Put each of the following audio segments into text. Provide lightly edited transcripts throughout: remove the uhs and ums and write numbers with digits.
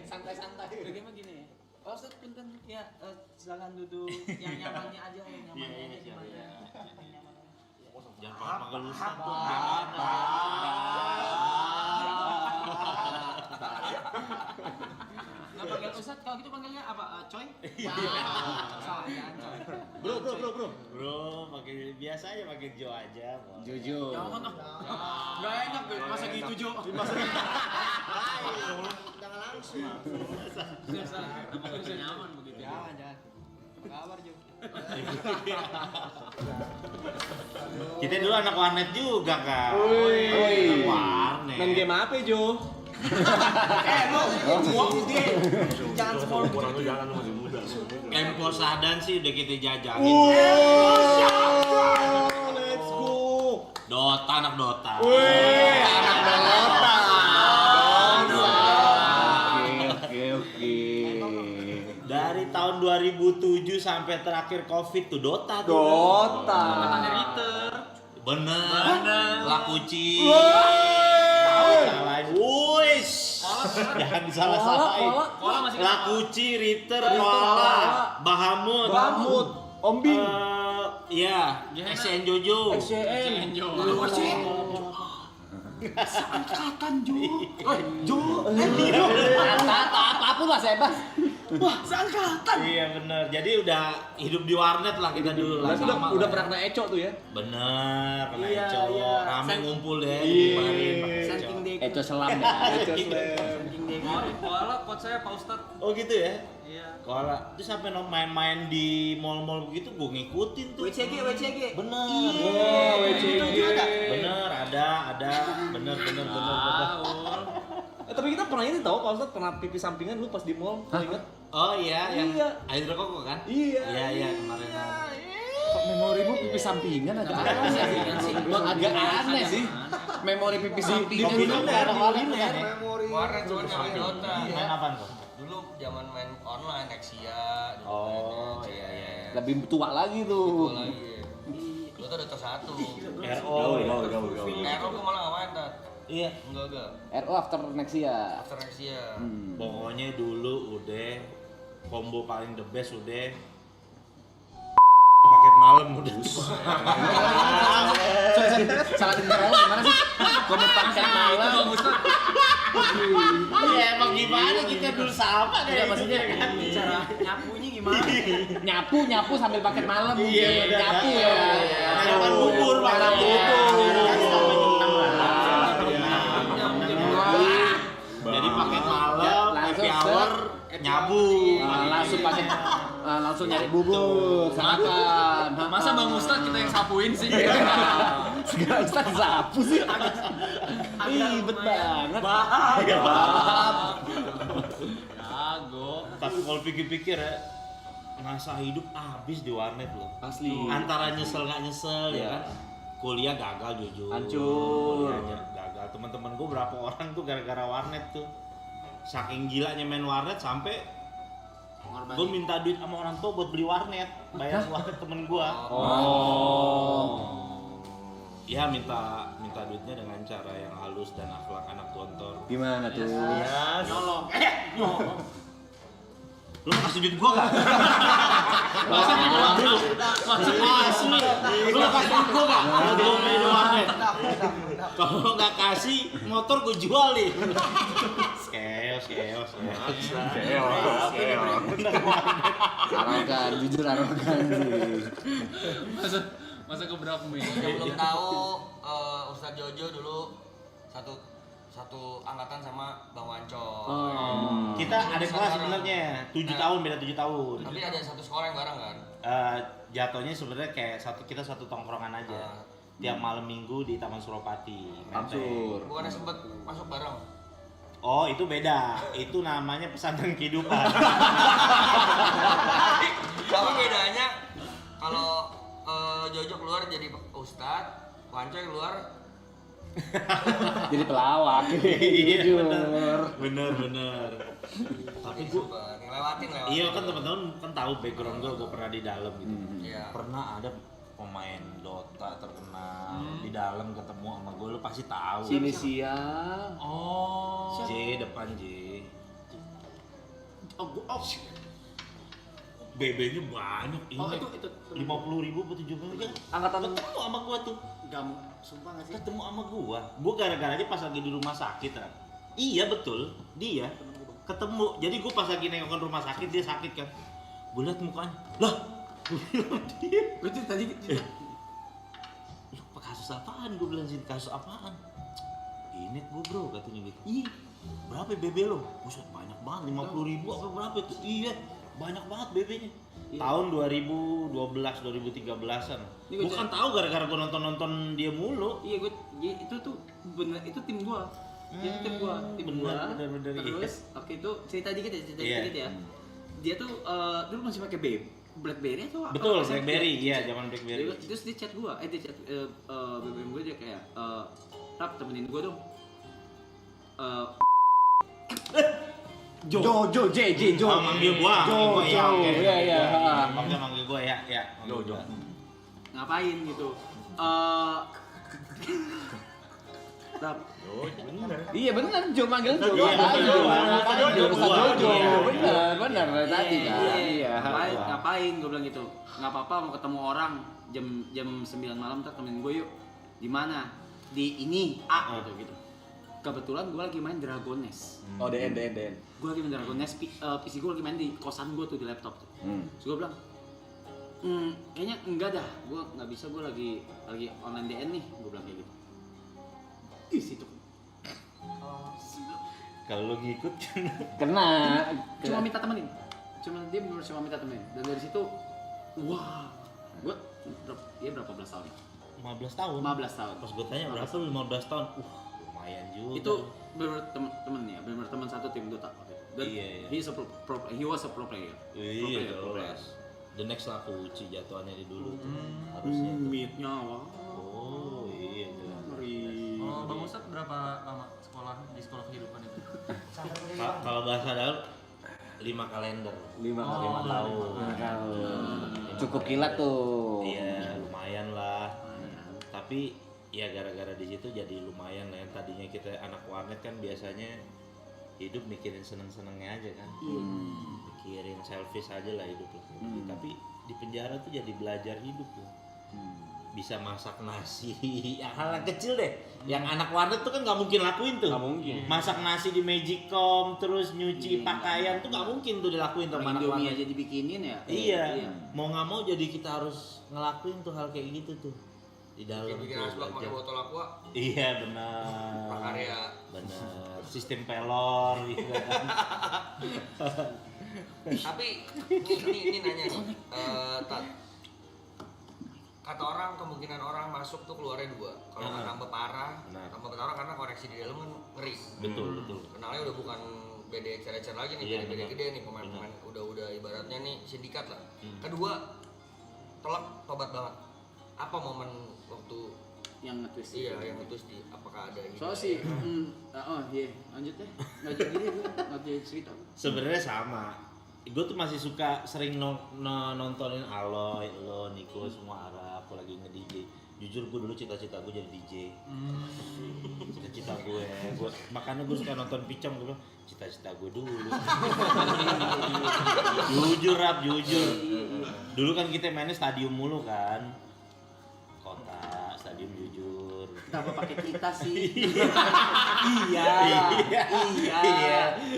Santai-santai. Bagaimana gini? Pak Ustadz punten ya silakan duduk yang nyamannya aja yang nyamannya aja gimana? Yang nyaman. Jangan panggil Ustaz tuh. Nggak panggil Ustadz, kalau gitu panggilnya apa? Coy? Salah ya, Coy. Bro. Bro, pakai biasa aja, pakai Jo aja. Jojo. Jangan nggak enak deh, masa gitu Jo? Jangan langsung. Bisa nyaman begitu. Jangan. Apa kabar, Jo? Kita dulu anak warnet juga kan. Woi. Warnet. Main game apa, Jo? Jangan semua Kurang tuh jangan, lu masih muda. Empo Sadan sih udah kita jajakin. Let's go. Dota, anak Dota. Wih, anak Dota. Oke. Dari tahun 2007 sampai terakhir Covid tuh Dota tuh. Dota. Tanya Ritter. Bener. Lakuci. Salahin. Wuish. Jangan disalah-salahin. Kola masih Lakuci, Ritter, Koala, Bahamut. Bamut. Ombing. Iya, SN Jojo. XCN. Seangkatan, Jo. Jo. Apapun lah, Sebas. Wah, seangkatan. Iya bener. Jadi udah hidup di warnet lah kita dulu lah. Berarti Sama udah lah. pernah kena eco tuh ya? Bener, kena Iya, Eco. iya. Rame ngumpul deh. Iya. Kemarin pakai Eco. Saking deko. Eco selam ya. Eco selam. Saking deko. Koala coach saya Pak Ustadz. Oh gitu ya? Iya. Kalau terus sampai main-main di mall-mall begitu gue ngikutin tuh. WCG. Bener. Oh, WCG. Bener, ada. Bener. Tapi kita pernah ini tau, Pak Ustadz pernah pipi sampingan dulu pas di mall, lo inget? Oh iya, yang Iya. air rokok kan? Iya. Iya kemarin. Kok memorimu pipi sampingan agak aneh sih. Agak aneh sih. Memori pipi sampingan. Kopinya itu daerah gimana warnet kan ya? Warnet cuma main Dota. Main apaan kok? Dulu zaman main online Nexia. Dulu Oh mainnya, iya. Lebih tua lagi Itu tuh. lagi. Dota Dota 1. RO. Ero gua malah nggak main Tat. Iya. Enggak. RO after Nexia. After Nexia. Pokoknya dulu udah combo paling the best udah paket malam udah. Salah denger gimana sih? Kamu pakai malam. Iya emang gimana kita dulu sama kayak maksudnya kan. Cara nyapunya gimana? Nyapu sambil paket malam mungkin. Iya, bener. Nyapu ya. Makan bubur, makan bubur. Jadi paket malam, happy hour, nyabu. Langsung nyari bubur, sarapan. Masa Bang Ustadz kita yang sapuin sih? Segala Ustaz sapu sih. Ribet banget. Jago. Tapi kalau pikir-pikir ya, masa hidup habis di warnet loh. Asli. Antara nyesel nggak nyesel ya Iya. kan. Kuliah gagal jujur. Hancur. Kuliahnya gagal. Teman-teman gue berapa orang tuh gara-gara warnet tuh. Saking gilanya main warnet sampai gue minta duit sama orang tua buat beli warnet, bayar warnet temen gue. Ya minta duitnya dengan cara yang halus dan akhlak anak gontor. Gimana tuh? Nyolong. Lu mau kasih duit gua gak? Masa asli. Lu mau kasih duit gua gak? Gua main warnet. Kalau nggak kasih, motor gua jual nih. Chaos. Arogan, jujur arogan sih. Masa keberapa nih? Yang belum tahu Ustadz Jojo dulu satu angkatan sama Bang Wancol. Kita ada kelas sebenarnya 7 tahun, beda 7 tahun. Tapi ada satu sekolah yang bareng kan? Jatuhnya sebenarnya kayak kita satu tongkrongan aja. Tiap malam minggu di Taman Suropati. Mansur. Bukannya sempet masuk bareng? Oh itu beda, itu namanya pesantren kehidupan. Tapi bedanya kalau Jojo keluar jadi Ustadz, Wancoy keluar Jadi pelawak. Iya Jujur. bener. Tapi gua ngelewatin. iya kan teman-teman kan tahu background gue pernah di dalam gitu. Iya. Pernah ada pemain Dota terkenal di dalam ketemu sama gue lu pasti tahu. Inisial. Oh. J depan J. BB-nya banyak ini. Oh, itu 50.000 atau 70.000 Angkatan ketemu sama gua tuh. Gamu, sumpah nggak sih? Ketemu sama gua. Gua gara-gara dia pas lagi di rumah sakit, Ran. Iya betul, dia ketemu. Jadi gua pas lagi nengokin rumah sakit dia sakit kan. Gua liat mukanya. Lah, gua bilang dia. Berarti tadi Lu kasus apaan? Gua bilang sini kasus apaan? Ini gua bro katanya gitu. Ih, berapa BB lo? Buset banyak banget, 50.000 apa berapa itu? Iya, banyak banget BB-nya. Tahun 2012, 2013-an. Ini Bukan tahu gara-gara gua nonton dia mulu. iya itu tuh bener itu tim gua. Itu tim gua, bener, Terus oke itu cerita dikit Iya. dikit ya. Dia tuh dulu masih pakai BlackBerry atau apa? Betul, Apa sih? BlackBerry, iya zaman BlackBerry. Terus dia chat gua, dia chat BBM gua dia kayak Rap temenin gua dong. Jojo, JJ, Jo. Manggil gua, Jo, ya, oke. iya, iya. Manggil gua ya, manggil gua. Ngapain gitu? Rap, Iya benar, Jo manggil Jo. Iya, Ngapain Jo? Ngapain Jo? Ustaz Jojo. Iya. Benar tadi kan. Iya. Ngapain gue bilang gitu? Nggak apa-apa mau ketemu orang jam 9 malam ntar temenin gue yuk. Di mana? Di ini A gitu. Kebetulan gue lagi main Dragon Nest. Oh, DN. Gue lagi main Dragon Nest, PC gue lagi main di kosan gue tuh di laptop tuh. Terus gue bilang, kayaknya enggak dah, gue nggak bisa, gue lagi online DN nih, gue bilang kayak gitu. Di situ. Kalau lu ngikut Kena. Cuma minta temenin. Dia bener cuma minta temenin. Dan dari situ, wah, gue berapa belas tahun? 15 tahun. 15 tahun. Pas gua tanya berapa lu 15 tahun? Lumayan juga. Itu bener temen ya, bener teman satu tim Dota waktu itu. Dan Iya. he was a pro player. Iya, jelas. The next laku Uci jatuhannya di dulu tuh. Harusnya tuh. Mid-nya wah. Oh, iya jelas. Oh, Bang Ustadz berapa lama sekolah di sekolah kehidupan itu? Kalau bahasa dalam 5 kalender. 5 tahun. Lima Cukup kilat kalender. tuh. Iya, lumayan lah. Tapi ya gara-gara di situ jadi lumayan lah. Yang tadinya kita anak warnet kan biasanya hidup mikirin seneng-senengnya aja kan. Mikirin selfish aja lah hidup lo. Tapi di penjara tuh jadi belajar hidup lo. Bisa masak nasi, hal yang kecil deh. Yang anak warnet tuh kan nggak mungkin lakuin tuh. Nggak mungkin. Masak nasi di Magicom, terus nyuci pakaian tuh nggak mungkin tuh dilakuin sama anak Indomie warnet. aja dibikinin ya. Iya. Mau nggak mau jadi kita harus ngelakuin tuh hal kayak gitu tuh di dalam. Bikin tuh asbak pakai belajar. botol aqua. Iya benar. Prakarya. Benar. Sistem pelor gitu kan. Tapi ini nanya nih, Tat. Kata orang kemungkinan orang masuk tuh keluarnya 2. Kalau nggak tambah parah, Benar. tambah parah karena koneksi di dalam kan ngeri. Betul. Kenalnya udah bukan BD ecer-ecer lagi nih, Iya, BD benar. gede nih, pemain-pemain udah ibaratnya nih sindikat lah. Kedua, telak tobat banget. Apa momen waktu Yang nge-twist. iya yang itu di apakah ada Soalnya sih, iya, lanjut deh. Nggak jadi gue, nggak jadi cerita. Sebenarnya sama. Gue tuh masih suka sering nontonin Aloy, lo, Niko, semua Arab. Aku lagi nge-DJ. Jujur gue dulu cita-cita gue jadi DJ. Cita-cita gue. Makanya gue suka nonton Picong. Gue bilang cita-cita gue dulu. Jujur Rap, jujur. Dulu kan kita mainnya stadium mulu kan. Kota, stadium jujur. Kenapa pakai kita sih? Iya.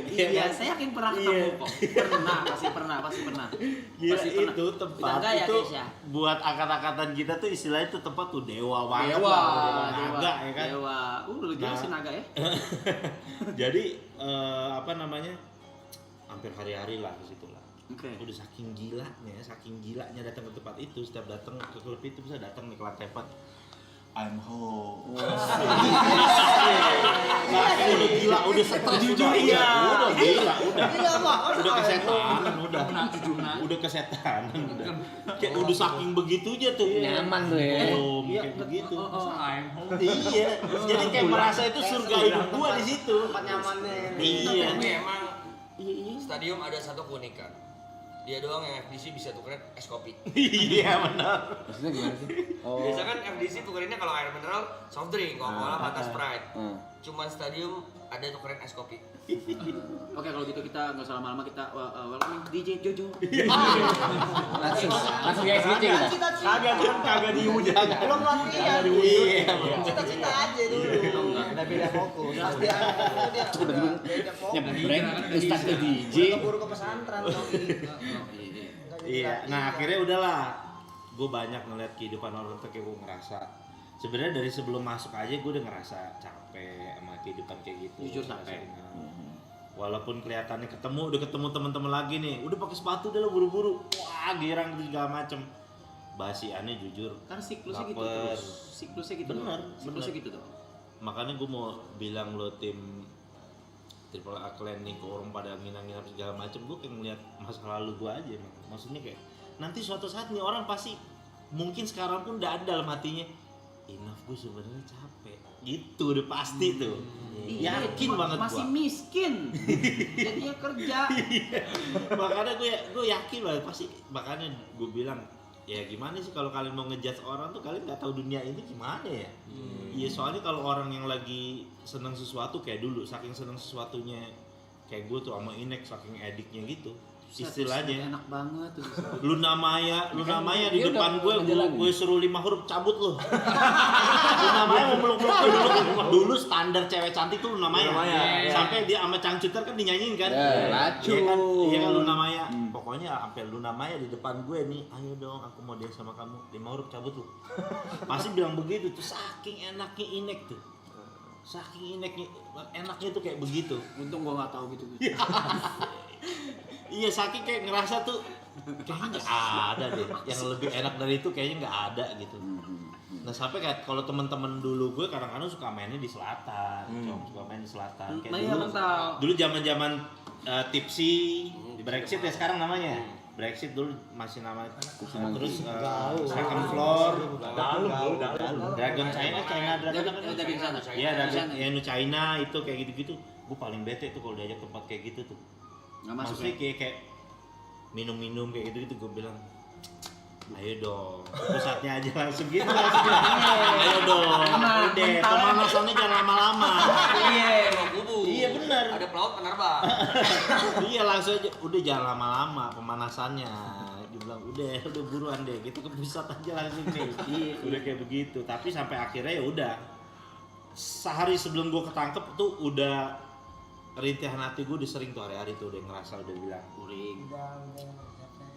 Iya, saya yakin pernah ketemu kok. Pasti pernah. Gila, Pasti pernah. itu tempat Kita enggak ya, itu guys, ya? buat angkatan-angkatan kita tuh istilahnya itu tempat tuh dewa banget Dewa, lah, naga ya kan. Dewa. Lu jelasin naga ya? Jadi apa namanya? Hampir hari-hari lah di situ lah. Oke. Udah saking gilanya datang ke tempat itu, setiap datang ke klub itu bisa datang nih ke lantai 4. I'm home. Udah gila, udah setan Jujur, udah, iya. udah gila, udah. Udah kesetanan, udah kesetanan, udah. Kayak udah saking begitunya tuh. Nyaman tuh ya. Oh, kayak begitu. I'm home. Iya, jadi kayak merasa itu surga hidup gua di situ. Tempat nyamannya. Iya. Tapi emang stadium ada satu keunikan. dia doang yang FDC bisa tukerin es kopi. Iya benar. Maksudnya gimana sih? Biasa kan FDC tukerinnya kalau air mineral soft drink, Coca-Cola, Fanta, Sprite. Cuman stadium ada tukerin es kopi. Oke, kalau gitu kita nggak usah lama-lama, kita welcome DJ Jojo. Langsung ya SBC kita. Kagak diundang. Belum latihan. Iya. Cita-cita aja dulu. Udah beda fokus. Pasti dia beda fokus. Nyebreng Ustadz ke DJ. Keburu ke pesantren dong. Iya. Nah akhirnya udahlah. Gue banyak ngeliat kehidupan orang tuh kayak gue ngerasa. Sebenarnya dari sebelum masuk aja gue udah ngerasa capek sama kehidupan kayak gitu. Jujur capek. Walaupun kelihatannya udah ketemu teman-teman lagi nih, udah pakai sepatu udah lo buru-buru, wah girang segala macem. Basiannya jujur. Karena siklusnya gitu terus. Siklusnya gitu. Bener, Siklusnya bener. gitu tuh. Makanya gue mau bilang lo tim Triple A Clan nih ke orang pada nginang-nginang segala macem, gue kayak ngeliat masa lalu gue aja emang. Maksudnya kayak nanti suatu saat nih orang pasti mungkin sekarang pun udah ada dalam hatinya, enough gue sebenarnya capek. Gitu udah pasti tuh. Yakin banget masih gua. miskin. Jadi dia kerja. Makanya gue yakin banget pasti, makanya gue bilang ya gimana sih kalau kalian mau ngejudge orang tuh kalian nggak tahu dunia ini gimana ya. Iya soalnya kalau orang yang lagi seneng sesuatu kayak dulu, saking seneng sesuatunya kayak gue tuh sama Inek saking ediknya gitu. Istilahnya enak banget tuh. Luna Maya di dia depan udah ngejalanin. gue suruh 5 huruf cabut lo. Luna Maya mau peluk-peluk dulu standar cewek cantik tuh Luna Maya. Sampai dia sama Cangcuter kan dinyanyiin kan. Lacu. Iya kan Luna Maya. Pokoknya sampai Luna Maya di depan gue nih, ayo dong aku mau dance sama kamu. 5 huruf cabut lo. Pasti bilang begitu tuh, saking enaknya Inek tuh. Saking enaknya tuh kayak begitu. Untung gua nggak tahu gitu. Iya saking kayak ngerasa tuh kayaknya nggak ada deh yang lebih enak dari itu, kayaknya nggak ada gitu. Nah sampai kayak kalau teman-teman dulu gue kadang-kadang suka mainnya di selatan, suka main di selatan. Kayak dulu zaman-zaman tipsy di Brexit ya sekarang namanya. Brexit dulu masih namanya. Terus second floor, Dragon China Dragon. Iya Dragon China itu kayak gitu-gitu. Gue paling bete tuh kalau diajak tempat kayak gitu tuh. Maksudnya kayak minum-minum kayak gitu gue bilang ayo dong pusatnya aja langsung gitu ayo dong udah pemanasannya jangan lama-lama. Iya benar Ada pelaut penerbang. iya langsung aja udah jangan lama-lama pemanasannya. Dia bilang udah buruan deh gitu ke pusat aja langsung nih. Udah kayak begitu tapi sampai akhirnya ya udah sehari sebelum gue ketangkep tuh udah rintihan hati gue udah sering tuh hari-hari tuh udah ngerasa udah bilang uring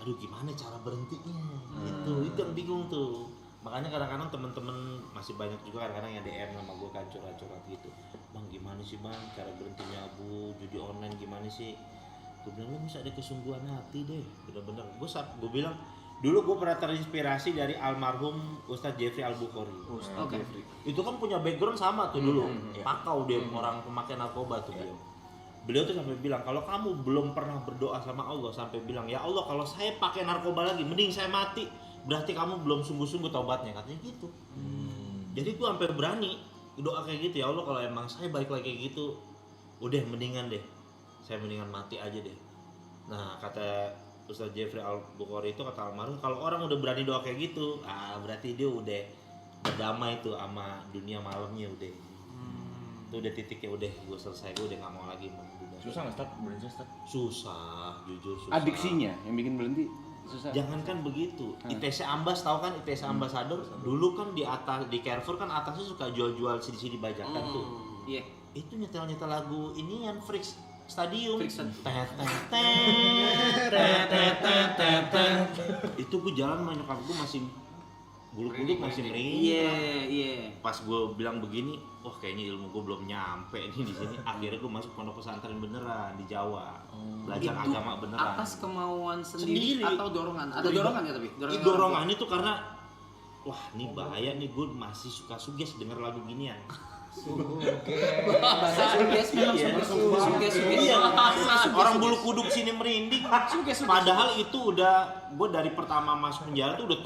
aduh gimana cara berhentinya itu yang bingung tuh. Makanya kadang-kadang temen-temen masih banyak juga kadang-kadang yang DM sama gue kan curhat-curhat gitu, bang gimana sih bang cara berhentinya bu judi online gimana sih. Gue bilang lu mesti ada kesungguhan hati deh bener-bener. Gue bilang dulu gue pernah terinspirasi dari almarhum Ustadz Jeffrey Al-Bukhari. Oke. Itu kan punya background sama tuh dulu, pakau dia orang pemakai narkoba tuh dia. Beliau tuh sampai bilang kalau kamu belum pernah berdoa sama Allah sampai bilang ya Allah kalau saya pakai narkoba lagi mending saya mati, berarti kamu belum sungguh-sungguh taubatnya, katanya gitu. Jadi gue sampai berani doa kayak gitu, ya Allah kalau emang saya balik lagi kayak gitu udah mendingan deh saya mendingan mati aja deh. Nah kata Ustadz Jeffrey Al-Bukhari itu kata almarhum kalau orang udah berani doa kayak gitu berarti dia udah berdamai tuh sama dunia malamnya udah. Itu udah titiknya udah gue selesai, gue udah gak mau lagi dunia. Susah nggak start berhenti start? Susah, jujur susah. Adiksinya yang bikin berhenti susah. Jangankan begitu, ITC Ambas tahu kan ITC Ambassador dulu kan di atas di Carrefour kan atasnya suka jual-jual CD bajakan tuh. Iya. Itu nyetel lagu ini yang Freaks Stadium. Itu gue jalan sama nyokap gue masih bulu-bulu masih merinding. Iya. Pas gue bilang begini, wah kayaknya ilmu gue belum nyampe nih di sini. Akhirnya gue masuk pondok pesantren beneran di Jawa, belajar Itu agama beneran. atas kemauan sendiri atau dorongan? Ada dorongan ya tapi? Dorongan itu karena, wah ini bahaya nih gue masih suka suges denger lagu ginian. Bahasa suges memang suges. Iya, orang bulu kuduk sini merinding. Padahal itu udah gue dari pertama masuk penjara tuh udah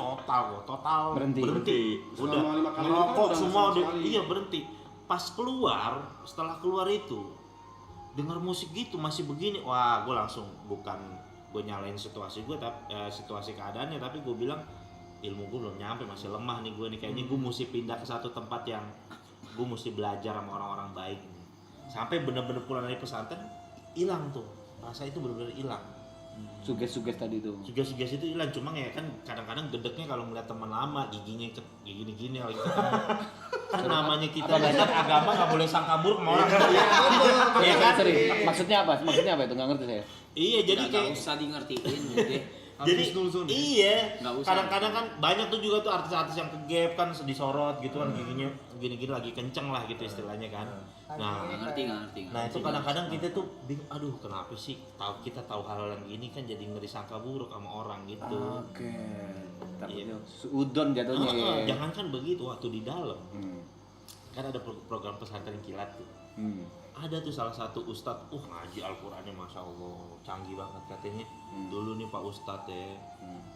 total berhenti. Udah ngerokok semua udah berhenti. Pas setelah keluar itu denger musik gitu masih begini, wah gue langsung bukan gue nyalain situasi gue, situasi keadaannya, tapi gue bilang ilmu gue belum nyampe, masih lemah nih gue nih, kayaknya gue mesti pindah ke satu tempat yang gue mesti belajar sama orang-orang baik nih. Sampai bener-bener pulang dari pesantren hilang tuh rasa itu, bener-bener hilang. Suges-suges tadi tuh. Suges-suges itu hilang, cuma ya kan kadang-kadang gedeknya kalau ngeliat teman lama giginya gini-gini lagi ketemu. Kan namanya kita belajar agama nggak boleh sangka buruk sama orang. Iya kan? Serius. Maksudnya apa? Maksudnya apa itu? Nggak ngerti saya. Iya, jadi Nggak kayak usah di ngertiin udah. jadi iya, Nggak usah. kadang-kadang kan banyak tuh juga tuh artis-artis yang ke gap kan disorot gitu kan, giginya gini-gini lagi kenceng lah gitu istilahnya kan. Nah, Nggak ngerti. nah itu kadang-kadang kita tuh bingung, aduh kenapa sih kita tahu hal yang gini kan jadi ngeri sangka buruk sama orang gitu. Oke. Iya. Takutnya udon jatuhnya ya. Jangan kan begitu waktu di dalam. Hmm. Kan ada program pesantren kilat tuh. Hmm. Ada tuh salah satu ustadz, ngaji Al-Qur'annya Masya Allah, canggih banget katanya. Dulu nih Pak Ustadz ya,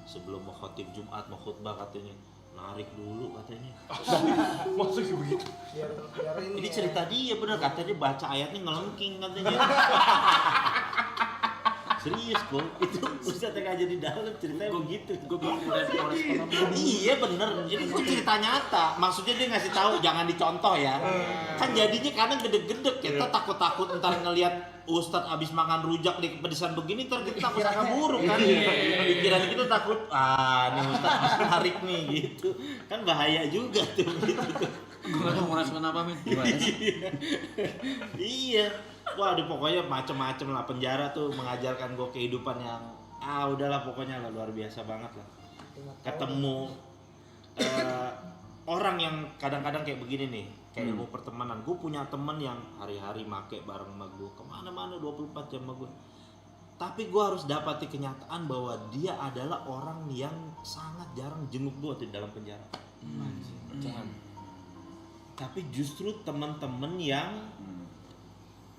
sebelum mau khotib Jumat, mau khutbah katanya, narik dulu katanya. Maksudnya begitu. Biar ini. Ini cerita dia bener, katanya baca ayatnya ngelengking katanya. Serius kok, itu Ustadz yang aja di dalam ceritanya begitu. Gue belum respon. Iya bener, ini tuh cerita nyata. Maksudnya dia ngasih tahu jangan dicontoh ya. Kan jadinya kadang gede-gede kita takut-takut ntar ngelihat Ustadz abis makan rujak di kepedesan begini, ntar kita takut sangka buruk kan. Pikiran kita takut, nih Ustadz masih tarik nih gitu. Kan bahaya juga tuh gitu. Gue nggak tahu mau respon apa men. Gimana sih? Iya. Wah, pokoknya macem-macem lah, penjara tuh mengajarkan gue kehidupan yang udahlah pokoknya lah luar biasa banget lah. Ketemu orang yang kadang-kadang kayak begini nih, kayak ilmu pertemanan. Gue punya temen yang hari-hari make bareng sama gue, kemana-mana 24 jam sama gue. Tapi gue harus dapati kenyataan bahwa dia adalah orang yang sangat jarang jenguk gue di dalam penjara. Tapi justru temen-temen yang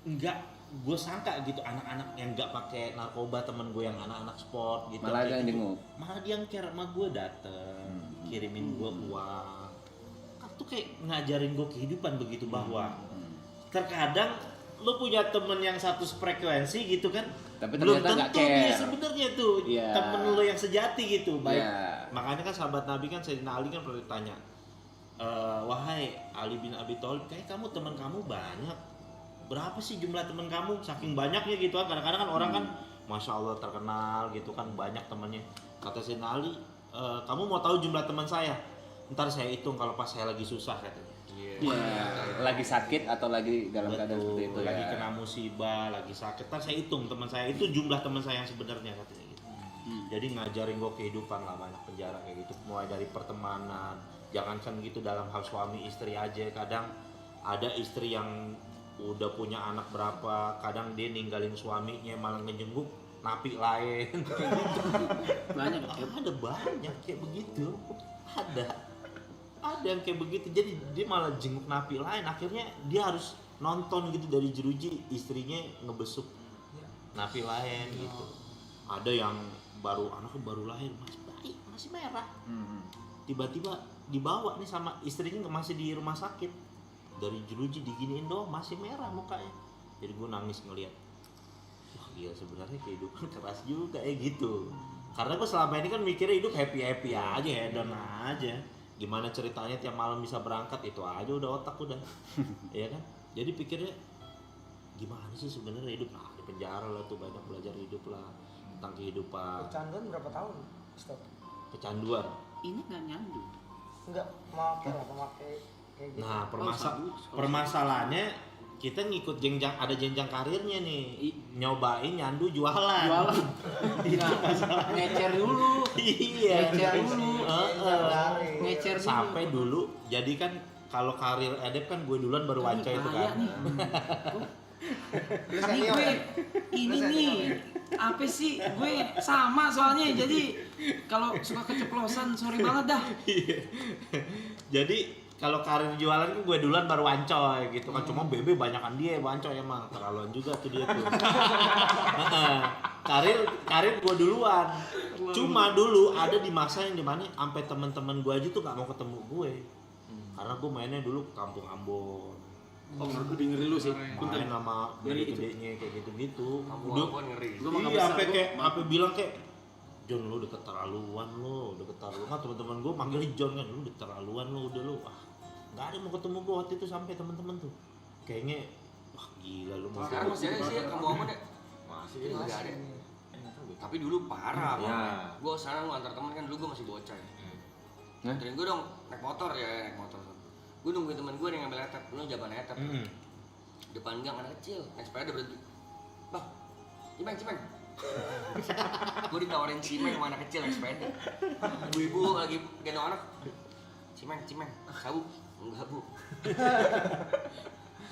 enggak gue sangka gitu, anak-anak yang enggak pakai narkoba, temen gue yang anak-anak sport gitu, Malah yang gitu. jenguk. Malah dia yang care sama gue, dateng kirimin gue uang. Kan tuh kayak ngajarin gue kehidupan begitu, bahwa terkadang lu punya temen yang satu frekuensi gitu kan, Tapi belum ternyata nggak tentu dia care. sebenarnya tuh Iya. temen lu yang sejati gitu. Baik. Iya. Makanya kan sahabat Nabi kan, Sayyidina Ali kan pernah ditanya, wahai Ali bin Abi Thalib, kayak kamu teman kamu banyak, berapa sih jumlah teman kamu? Saking banyaknya gitu kan, kadang-kadang kan orang kan Masya Allah terkenal gitu kan, banyak temannya. Kata Sayyidina Ali, kamu mau tahu jumlah teman saya? Ntar saya hitung kalau pas saya lagi susah katanya. Lagi sakit atau lagi dalam keadaan Betul, seperti itu lagi ya. kena musibah, lagi sakit, ntar saya hitung teman saya, itu jumlah teman saya yang sebenarnya katanya gitu. Jadi ngajarin gue kehidupan lah, banyak penjara kayak gitu, mulai dari pertemanan, jangankan gitu dalam hal suami istri aja, kadang ada istri yang udah punya anak berapa, kadang dia ninggalin suaminya malah ngejenguk napi lain. Banyak. Ada banyak kayak begitu, ada yang kayak begitu, jadi dia malah jenguk napi lain, akhirnya dia harus nonton gitu dari jeruji istrinya ngebesuk napi lain gitu. Ada yang anaknya baru lahir masih bayi, masih merah, tiba-tiba dibawa nih sama istrinya, masih di rumah sakit, dari jeruji diginiin doang masih merah mukanya. Jadi gue nangis ngeliat, wah iya sebenarnya kehidupan keras juga gitu. Karena gue selama ini kan mikirnya hidup happy aja, hedon aja. Gimana ceritanya tiap malam bisa berangkat, itu aja udah otak udah. Iya kan? Jadi pikirnya gimana sih sebenarnya hidup? Nah, di penjara lah tuh banyak belajar hidup lah, tentang kehidupan. Kecanduan berapa tahun? Stop. Kecanduan. Ini nggak nyandu. Enggak memakai kayak gitu. Nah, sabu. permasalahannya kita ngikut ada jenjang karirnya nih. Nyobain nyandu jualan. Itu masalahnya. Ngecer dulu. Iya. Ngecer dulu. Ngecer dulu. Sampai dulu, jadi kan kalau karir edep kan gue duluan baru wanco itu kan. Ini gue ini nih apa sih, gue sama soalnya, jadi kalau suka keceplosan sorry banget dah. Jadi kalau karir jualan kan gue duluan baru wancoy gitu kan, cuma BB banyakan dia wancoy, emang terlaluan juga tuh dia tuh. karir gue duluan, cuma dulu ada di masa yang dimana sampai teman-teman gue aja tuh gak mau ketemu gue, karena gue mainnya dulu ke Kampung Ambon, Oh, ngeri lu sih. Main sama gede-gedenya kayak gitu-gitu. Udah ngeri. Gua mah nggak Iya, bisa, sampai gua kayak apa bilang kayak John lu udah keterlaluan lu, udah keterlaluan. Kan teman-teman gue manggil John kan, lu udah keterlaluan lu, udah lu. Ah, nggak ada mau ketemu gue waktu itu sampai teman-teman tuh. Kayaknya wah gila lu mau. Sekarang masih ada sih ya kamu Muhammad ya? Masih ada. Tapi dulu parah banget. Gue sekarang antar teman kan dulu gue masih bocah ya. Anterin gue dong naik motor ya, naik motor. Gue nungguin teman gue yang ngambil etap, dulu jaban etap. Depan gang anak kecil, naik sepeda berhenti. Bang, cimeng. Gue ditawarin cimeng sama anak kecil naik sepeda. Ibu-ibu lagi gendong anak. Cimeng, sabu. Enggak, Bu.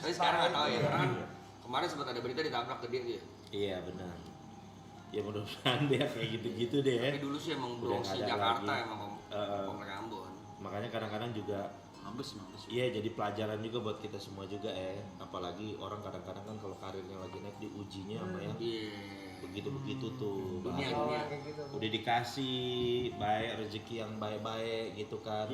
Tapi sekarang nggak tahu ya, karena kan kemarin sempat ada berita ditabrak gede dia. Iya benar. Ya mudah-mudahan dia kayak gitu-gitu deh. Tapi dulu sih emang Udah Bronx nggak ada Jakarta lagi. emang komplek Ambon. Makanya kadang-kadang juga mabes. iya jadi pelajaran juga buat kita semua juga apalagi orang kadang-kadang kan kalau karirnya lagi naik diujinya sama yang begitu-begitu tuh Dunia. udah dikasih baik rezeki yang baik-baik gitu kan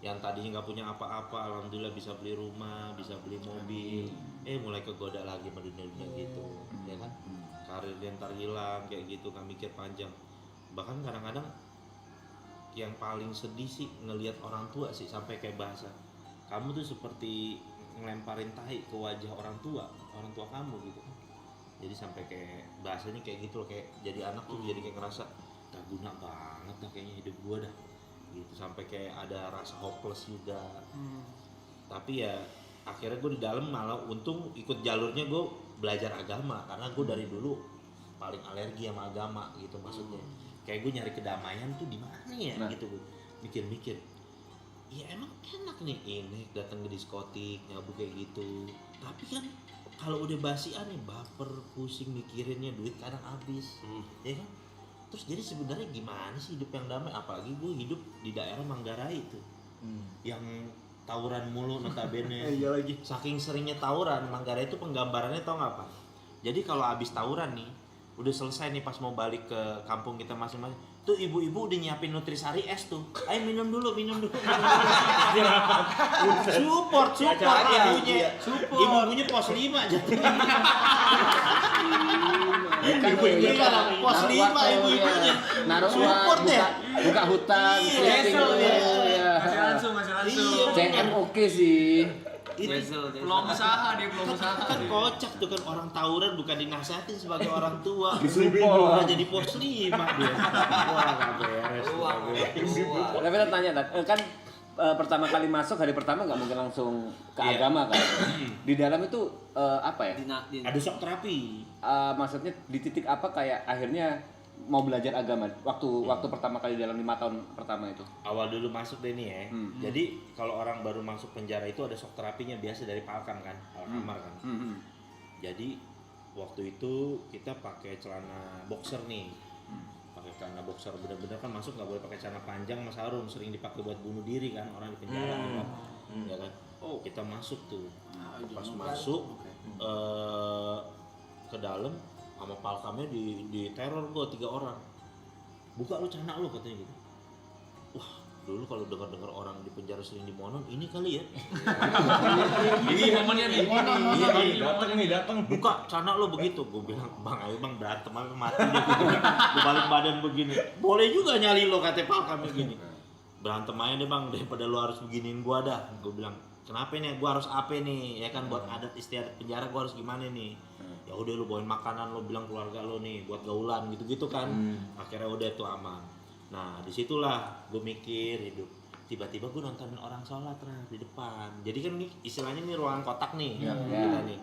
yang tadinya nggak punya apa-apa alhamdulillah bisa beli rumah bisa beli mobil mulai kegoda lagi sama dunia-dunia gitu ya kan karirnya ntar hilang kayak gitu nggak mikir panjang bahkan kadang-kadang yang paling sedih sih ngelihat orang tua sih sampai kayak bahasa kamu tuh seperti ngelemparin tahi ke wajah orang tua kamu gitu kan jadi sampai kayak bahasanya kayak gitu loh kayak jadi anak tuh jadi kayak ngerasa gak guna banget dah kayaknya hidup gua dah gitu sampai kayak ada rasa hopeless juga tapi ya akhirnya gue di dalam malah untung ikut jalurnya gue belajar agama karena gue dari dulu paling alergi sama agama gitu maksudnya kayak gue nyari kedamaian tuh di mana ya gitu gue mikir-mikir ya emang enak nih ini datang ke diskotik nyabu kayak gitu tapi kan kalau udah basian nih baper pusing mikirinnya duit kadang habis ya kan terus jadi sebenarnya gimana sih hidup yang damai apalagi gue hidup di daerah Manggarai itu yang tawuran mulu notabene iya lagi saking seringnya tawuran Manggarai itu penggambarannya tau nggak apa jadi kalau habis tawuran nih udah selesai nih pas mau balik ke kampung kita masing-masing tuh ibu-ibu udah nyiapin nutrisari es tuh ayo minum dulu support ibunya pos 5 jatuhnya ibu-ibunya pos 5 ibu-ibunya naruh support uang buka hutan Masih langsung. CM oke sih Belum usaha dia. kan kocak tuh kan orang tawuran bukan dinasihatin sebagai orang tua Disupport. malah jadi pos 5 dia wah gak beres tapi saya tanya kan pertama kali masuk hari pertama nggak mungkin langsung ke agama kan di dalam itu apa ya ada shock terapi maksudnya di titik apa kayak akhirnya mau belajar agama waktu pertama kali dalam 5 tahun pertama itu awal dulu masuk deh nih ya jadi kalau orang baru masuk penjara itu ada shock terapinya biasa dari Palkam kan Alkamar kan jadi waktu itu kita pakai celana boxer nih pakai celana boxer bener-bener kan masuk nggak boleh pakai celana panjang sama sarung sering dipakai buat bunuh diri kan orang di penjara kan ya kan kita masuk tuh pas masuk ke dalam sama Palkamnya di teror gua 3 orang buka lu celana lu katanya gitu wah dulu kalau dengar orang di penjara sering dimonon ini kali ya Ini momennya nih. Datang. buka celana lu begitu gua bilang bang ayo bang berantem sampai mati deh gua balik badan begini boleh juga nyali lo kata Palkamnya gini berantem aja deh bang daripada lu harus beginiin gua dah gua bilang kenapa nih gua harus apa nih ya kan buat adat istiadat penjara gua harus gimana nih ya udah lu bawain makanan lo bilang keluarga lo nih buat gaulan gitu-gitu kan akhirnya udah tuh aman nah disitulah gue mikir hidup tiba-tiba gue nontonin orang sholat di depan jadi kan nih istilahnya nih ruangan kotak nih kita nih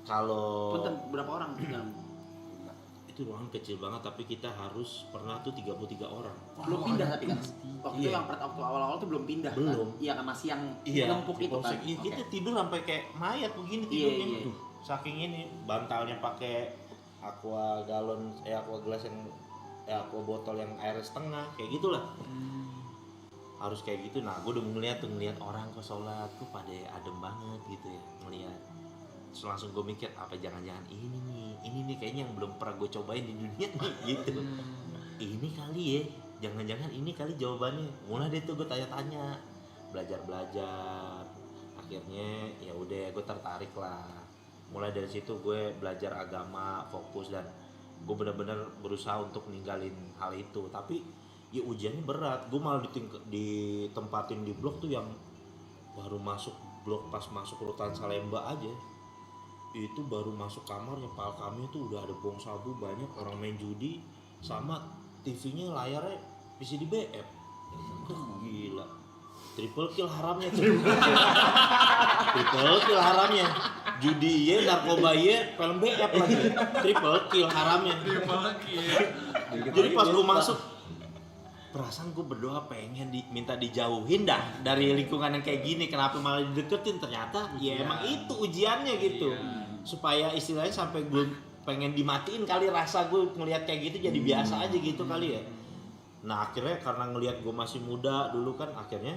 kalau berapa orang di dalam itu ruangan kecil banget tapi kita harus pernah tuh 33 orang belum pindah tapi kan waktu itu yang waktu awal-awal tuh belum pindah Belum. kan? Iya kan masih yang iya lempuk di itu kan polsek. Iya, kita tidur sampai kayak mayat begini tidurnya tuh saking ini bantalnya pakai aqua galon aqua gelas yang aqua botol yang air setengah kayak gitulah harus kayak gitu nah gue udah ngeliat orang kok sholat tuh pada adem banget gitu ya ngeliat terus langsung gue mikir apa jangan-jangan ini nih kayaknya yang belum pernah gue cobain di dunia nih gitu ini kali ya jangan-jangan ini kali jawabannya mulai deh tuh gue tanya-tanya belajar akhirnya ya udah gue tertarik lah. Mulai dari situ gue belajar agama, fokus, dan gue benar-benar berusaha untuk ninggalin hal itu. Tapi ya ujiannya berat. Gue malah ditempatin di blok tuh yang baru masuk blok, pas masuk rutan Salemba aja itu baru masuk kamarnya Pak kami itu udah ada bong sabu banyak, orang main judi, sama TV-nya layarnya PC di BF. Gila, triple kill haramnya tuh. Triple kill haramnya, judi ye, narkoba ye, film BF lagi, triple kill haramnya. Jadi pas gue masuk, perasaan gue berdoa pengen minta dijauhin dah dari lingkungan yang kayak gini. Kenapa malah dideketin? Ternyata ya emang itu ujiannya gitu. Supaya istilahnya sampai gue pengen dimatiin kali, rasa gue ngelihat kayak gitu jadi biasa aja gitu kali ya. Nah akhirnya karena ngelihat gue masih muda dulu kan, akhirnya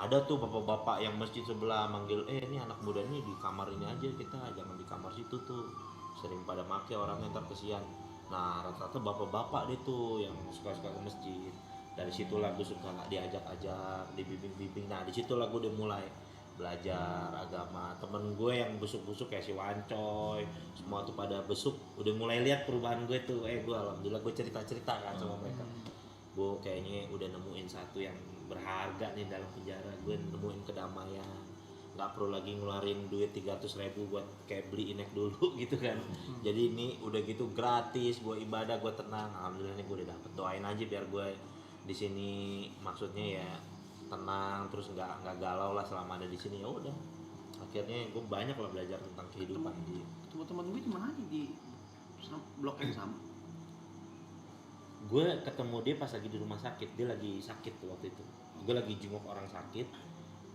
ada tuh bapak-bapak yang masjid sebelah manggil, ini anak muda nih di kamar ini aja, kita jangan di kamar situ tuh, sering pada make orangnya ntar kesian. Nah rata-rata bapak-bapak deh tuh yang suka-suka ke masjid. Dari situlah gue suka diajak-ajak, dibimbing-bimbing. Nah disitulah gue udah mulai belajar agama. Temen gue yang busuk-busuk kayak si Wancoy, semua tuh pada besuk, udah mulai lihat perubahan gue tuh. Gue alhamdulillah gue cerita-cerita kan sama mereka. Gue kayaknya udah nemuin satu yang berharga nih dalam penjara. Gue nemuin kedamaian, nggak perlu lagi ngeluarin duit 300.000 buat kayak beli inek dulu gitu kan. Jadi ini udah gitu gratis, gue ibadah, gue tenang. Alhamdulillah nih gue udah dapet. Doain aja biar gue di sini, maksudnya ya tenang, terus nggak galau lah selama ada di sini. Ya udah, akhirnya gue banyak lah belajar tentang kehidupan. Teman-teman gue di mana aja di blok yang sama? Gue ketemu dia pas lagi di rumah sakit. Dia lagi sakit tuh waktu itu. Gue lagi jenguk orang sakit.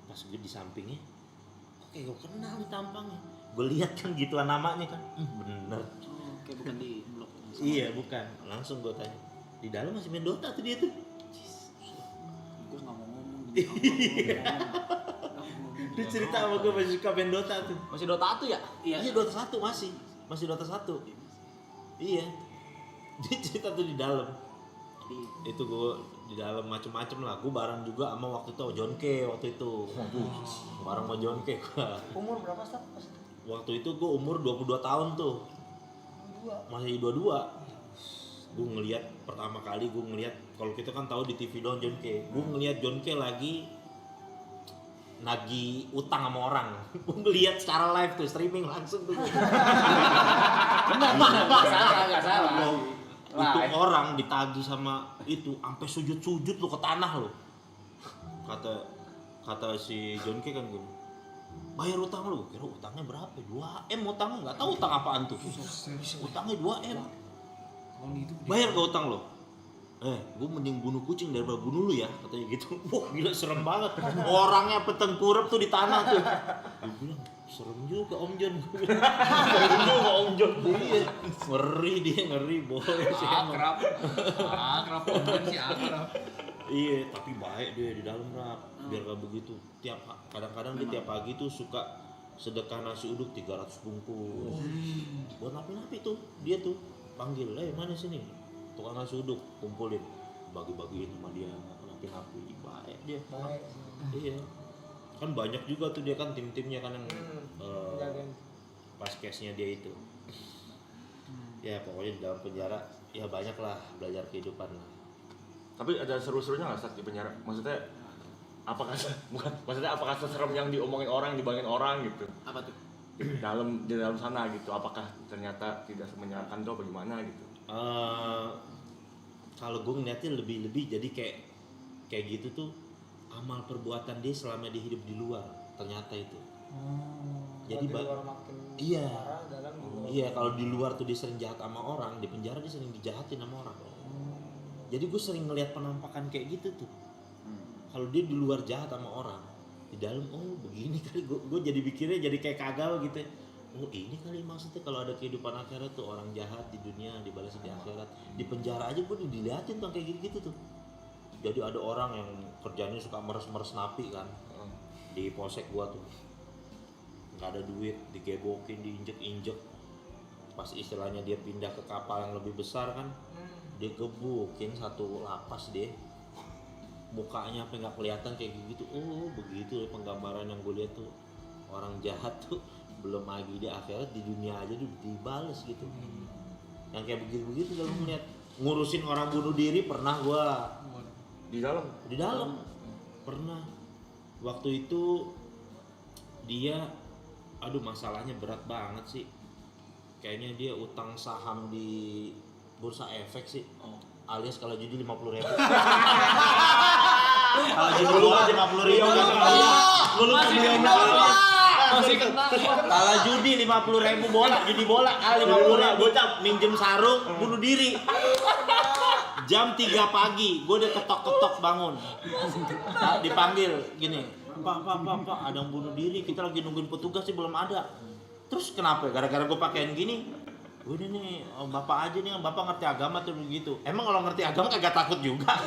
Pas gue di sampingnya, oke gue kenal nih tampangnya. Gue lihat kan gituan namanya kan, bener. Oke, bukan di blok yang sama. Iya bukan. Langsung gue tanya, di dalam masih main Dota tuh dia tuh. Gue nggak mau ngomong. Dia cerita sama gue masih suka main Dota tuh. Masih Dota 1 ya? Iya Dota 1 masih Dota 1. Iya. Dia cerita tuh di dalam. Itu gue di dalam macem-macem lah. Gue bareng juga sama waktu itu John K waktu itu. Bareng sama John K gua. Umur berapa Staf? Waktu itu gue umur 22 tahun tuh. Masih 22. Gue ngelihat pertama kali kalau kita kan tahu di TV doang John K. Gue ngelihat John K lagi nagih utang sama orang. Gue ngelihat secara live tuh, streaming langsung tuh. Nggak salah. Itu orang ditagih sama itu sampai sujud-sujud lo ke tanah lo. Kata si John K kan gini, bayar utang lo. Kira utangnya berapa? 2M utangnya, nggak tahu utang apaan tuh. Utangnya 2M. Bayar ke utang lo? Gue mending bunuh kucing daripada bunuh lu ya, katanya gitu. Wah gila serem banget. Orangnya petengkurap tuh di tanah tuh. Gue bilang serem juga Om John. Serem juga Om John. Iya. Ngeri boy. Akrab sih akrab. Iya, tapi baik dia di dalam rap. Biar gak begitu. Kadang-kadang dia tiap pagi tuh suka sedekah nasi uduk 300 bungkus. Buat napi-napi tuh, dia tuh panggil, mana sini? Tukang nasi uduk, kumpulin, bagi-bagiin sama dia, napi-napi. Baik dia. Iya. Kan banyak juga tuh dia kan tim-timnya kan yang pas case-nya dia itu. Ya pokoknya di dalam penjara ya banyak lah belajar kehidupan lah. Tapi ada seru-serunya nggak saat di penjara? Maksudnya apakah seserem yang diomongin orang, dibangin orang gitu? Apa tuh? Di dalam sana gitu. Apakah ternyata tidak semenyeramkan itu apa gimana gitu? Kalau gue ngeliatnya lebih jadi kayak gitu tuh amal perbuatan dia selama dia hidup di luar, ternyata itu. Jadi iya, kalau di luar tuh dia sering jahat sama orang, di penjara dia sering dijahatin sama orang. Jadi gue sering ngeliat penampakan kayak gitu tuh. Kalau dia di luar jahat sama orang, di dalam begini kali. Gue jadi pikirnya jadi kayak kagak gitu. Ini kali maksudnya kalau ada kehidupan akhirat tuh, orang jahat di dunia dibalas di akhirat. Di penjara aja gue diliatin tuh kayak gitu tuh. Jadi ada orang yang kerjanya suka meres-meres napi kan, di polsek gua tuh. Nggak ada duit, digebokin, diinjek-injek. Pas istilahnya dia pindah ke kapal yang lebih besar kan, dia gebukin satu lapas deh. mukanya apa nggak kelihatan kayak gitu. Oh begitu ya penggambaran yang gue lihat tuh, orang jahat tuh belum lagi di akhirat, di dunia aja tuh dibales gitu. Yang kayak begitu kalau ngeliat ngurusin orang bunuh diri pernah gue Di dalam. pernah. Waktu itu dia, aduh masalahnya berat banget sih. Kayaknya dia utang saham di bursa efek sih. Alias kalau judi 50.000. Kalau judi bola 50.000. Lu Masih kena. kalau judi 50.000 bola, judi bola kali 50.000 bocah minjem sarung bunuh diri. Jam 3 pagi, gue udah ketok-ketok bangun. Dipanggil gini, Pak, ada yang bunuh diri, kita lagi nungguin petugas sih belum ada. Terus kenapa? Gara-gara gue pakein gini. Udah nih, bapak aja nih, bapak ngerti agama tuh begitu. Emang kalau ngerti agama kagak takut juga.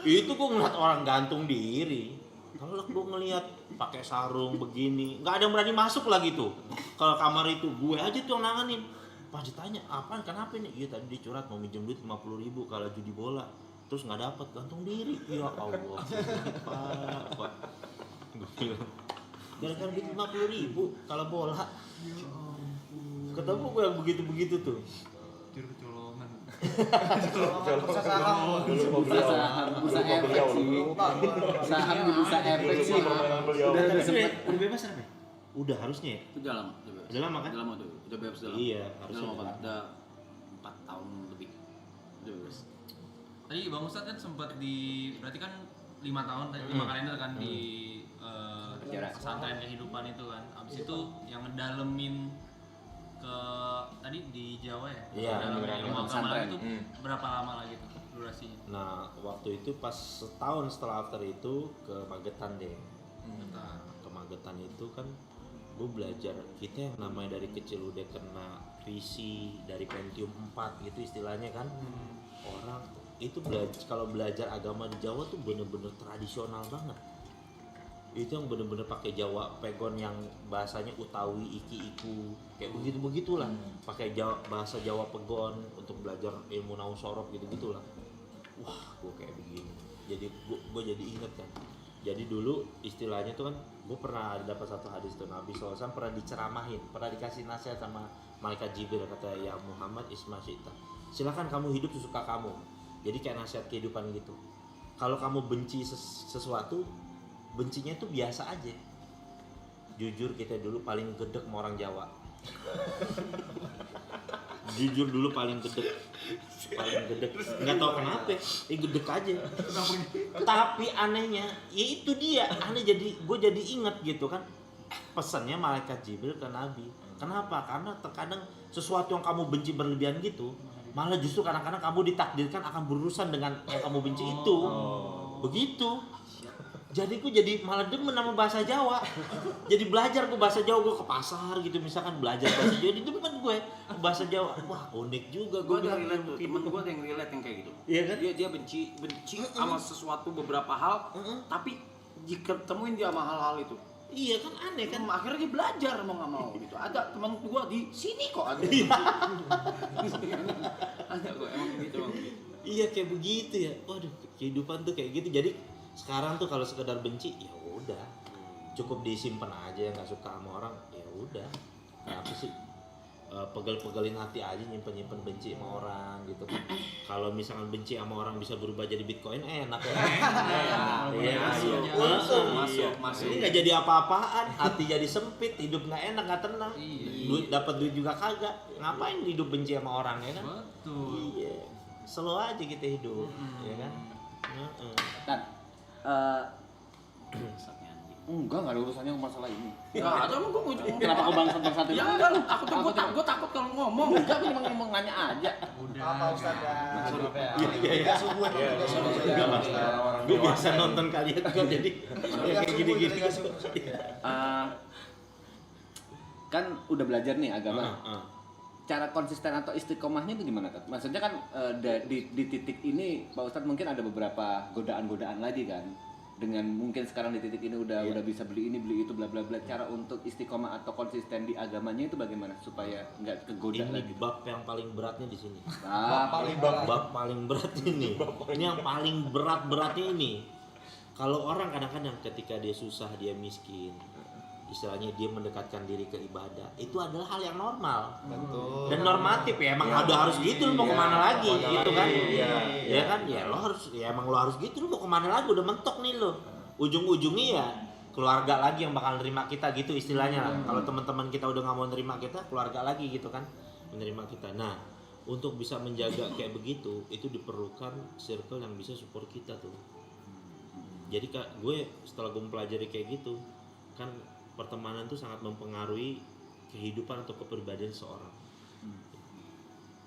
Itu gue ngeliat orang gantung diri. Kalau gue ngeliat pakai sarung begini, nggak ada yang berani masuk lagi tuh. Kalau kamar itu gue aja tuh yang nanganin. Pas ditanya, apaan, kenapa nih? Iya tadi dicurat mau minjem duit 50.000 kalau judi bola. Terus nggak dapat, gantung diri. Ya Allah. Pak. Gue bilang, gara-gara duit 50.000 kalau bola. Ketemu gue yang begitu-begitu tuh. Colongan. Bursa saham. Bursa efek sih. Saham di bursa efek sih. Udah sempet. Udah bebas apa? Udah harusnya ya? Itu udah lama. Udah lama kan? Udah lama tuh. Udah bebas udah lama. Iya, Udah harusnya lama udah banget. Udah 4 tahun lebih. Udah bebas. Tadi Bang Ustadz kan sempat berarti kan 5 tahun, 5 kalender kan di pesantren kehidupan itu kan. Abis itu yang ngedalemin ke tadi di Jawa ya? Iya, ngedalemin ilmu agama pesantren. itu berapa lama lagi tuh durasinya? Nah, waktu itu pas setahun setelah after itu ke Magetan deh. Bentar. Ke Magetan itu kan gue belajar, kita yang namanya dari kecil udah kena visi dari Pentium 4 gitu istilahnya kan. Orang itu kalau belajar agama di Jawa tuh bener-bener tradisional banget. Itu yang bener-bener pakai Jawa pegon yang bahasanya Utawi, Iki, Iku, kayak begitu-begitulah. Pakai bahasa Jawa pegon untuk belajar ilmu nahu sorof gitu-gitulah. Wah, gue kayak begini. Jadi gue jadi inget kan. Jadi dulu istilahnya tuh kan, gue pernah dapat satu hadis tuh Nabi SAW pernah diceramahin, pernah dikasih nasihat sama malaikat Jibril, kata ya Muhammad isma syi'ta. Silakan kamu hidup sesuka kamu. Jadi kayak nasihat kehidupan gitu. Kalau kamu benci sesuatu, bencinya tuh biasa aja. Jujur kita dulu paling gedek sama orang Jawa. Jujur dulu paling gedek. Nggak tahu kenapa, gedek aja. Tapi anehnya, ya itu dia. Aneh gue jadi ingat gitu kan. Pesannya malaikat Jibril ke Nabi. Kenapa? Karena terkadang sesuatu yang kamu benci berlebihan gitu, malah justru kadang-kadang kamu ditakdirkan akan berurusan dengan yang kamu benci itu. Begitu. Jadi gue jadi malah demen sama bahasa Jawa. Jadi belajar gue bahasa Jawa, gue ke pasar gitu misalkan belajar bahasa Jawa, jadi demen gue bahasa Jawa. Wah, unik juga gue Gue ada bilang. relate tuh, temen gue ada yang relate yang kayak gitu. Iya kan? Dia benci sama sesuatu beberapa hal, tapi jika temuin dia sama hal-hal itu, Iya kan aneh kan. akhirnya dia belajar mau nggak mau gitu. Ada teman gue di sini kok ada. Ada kok emang gitu emang. Iya kayak begitu ya. Waduh, kehidupan tuh kayak gitu. Jadi sekarang tuh kalau sekedar benci ya udah, cukup disimpan aja. Nggak suka sama orang ya udah, kayak apa sih, pegel-pegelin hati aja, nyimpen benci sama orang gitu kan. Kalau misalkan benci sama orang bisa berubah jadi Bitcoin, enak ya. Masuk. Ini nggak jadi apa-apaan, hati jadi sempit, hidup nggak enak, nggak tenang. Duit dapat duit juga kagak. Ngapain hidup benci sama orang ya kan? Betul. Iya, slow aja kita hidup, ya kan? Dan enggak ada urusannya sama masalah ini. Nggak ada, emang gue mau Kenapa kau bangsat Ya enggak, gue takut kalau ngomong. Enggak, aku cuma ngomong nanya aja. Apa Ustaz ya? Iya. Gue biasa nonton kalian kok jadi kayak gini-gini. Kan udah belajar nih agama. Cara konsisten atau istiqomahnya itu gimana kan? Maksudnya kan di titik ini Pak Ustadz mungkin ada beberapa godaan-godaan lagi kan dengan mungkin sekarang di titik ini udah bisa beli ini beli itu bla bla bla, cara untuk istiqomah atau konsisten di agamanya itu bagaimana supaya nggak kegoda Ini lagi? bab yang paling beratnya di sini. Ah, Bab paling berat ini. Ini yang paling beratnya ini. Kalau orang kadang-kadang ketika dia susah, dia miskin, istilahnya dia mendekatkan diri ke ibadah, itu adalah hal yang normal. Betul. Dan normatif ya, emang harus gitu, lu mau kemana lagi gitu kan? Ya kan, ya lo harus, ya emang lo harus gitu, lu mau kemana lagi, udah mentok nih lo. Ujung-ujungnya ya keluarga lagi yang bakal nerima kita gitu istilahnya lah. Kalau teman-teman kita udah nggak mau nerima kita, keluarga lagi gitu kan menerima kita. Nah, untuk bisa menjaga kayak begitu, itu diperlukan circle yang bisa support kita tuh. Jadi gue setelah gue mempelajari kayak gitu, kan pertemanan tuh sangat mempengaruhi kehidupan atau kepribadian seorang.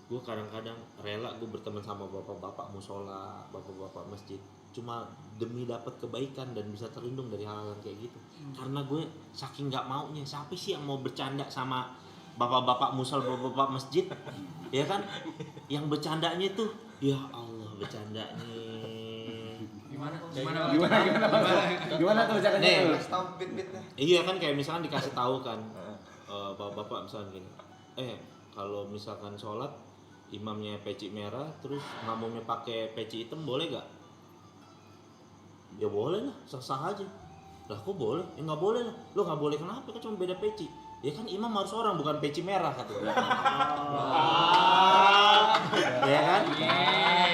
Gue kadang-kadang rela gue berteman sama bapak-bapak musola, bapak-bapak masjid, cuma demi dapat kebaikan dan bisa terlindung dari hal-hal kayak gitu. Karena gue saking nggak maunya, siapa sih yang mau bercanda sama bapak-bapak musola, bapak-bapak masjid, ya kan? Yang bercandanya tuh, ya Allah bercandanya. Gimana tuh caranya Nih, tuh? Stop bit-bitnya. Iya kan kayak misalkan dikasih tahu kan, bapak-bapak misalkan gini, kalau misalkan sholat imamnya peci merah, terus makmumnya pakai peci hitam boleh gak? Ya boleh lah, sah-sah aja. Lah kok boleh? Ya nggak boleh lah. Lo nggak boleh kenapa? Kan cuma beda peci. Ya kan imam harus orang bukan peci merah katanya. Ya kan?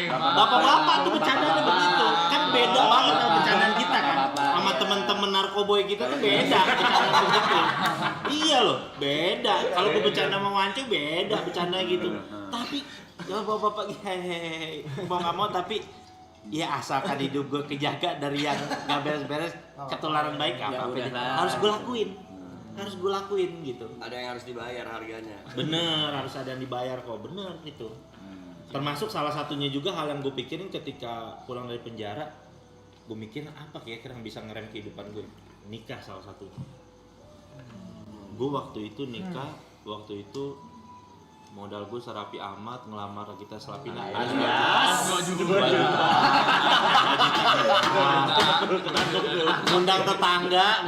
Bapak-bapak tuh bercandanya begitu. Kan beda banget sama bercandaan kita kan. Sama teman-teman narkoboy kita tuh beda bercandaan begitu. Iya loh, beda. Kalau gue bercanda sama Wancu beda bercanda gitu. Tapi bapak-bapak hehehe mau nggak mau tapi ya asalkan hidup gue kejaga dari yang nggak beres-beres ketularan baik apa harus gue lakuin gitu. Ada yang harus dibayar harganya. Bener, harus ada yang dibayar kok, bener itu. Termasuk salah satunya juga hal yang gue pikirin ketika pulang dari penjara, gue mikir apa kira-kira yang bisa ngerem kehidupan gue. Nikah salah satunya. Gue waktu itu nikah, waktu itu modal gue serapi amat, ngelamar kita Selapina. Ngundang tetangga,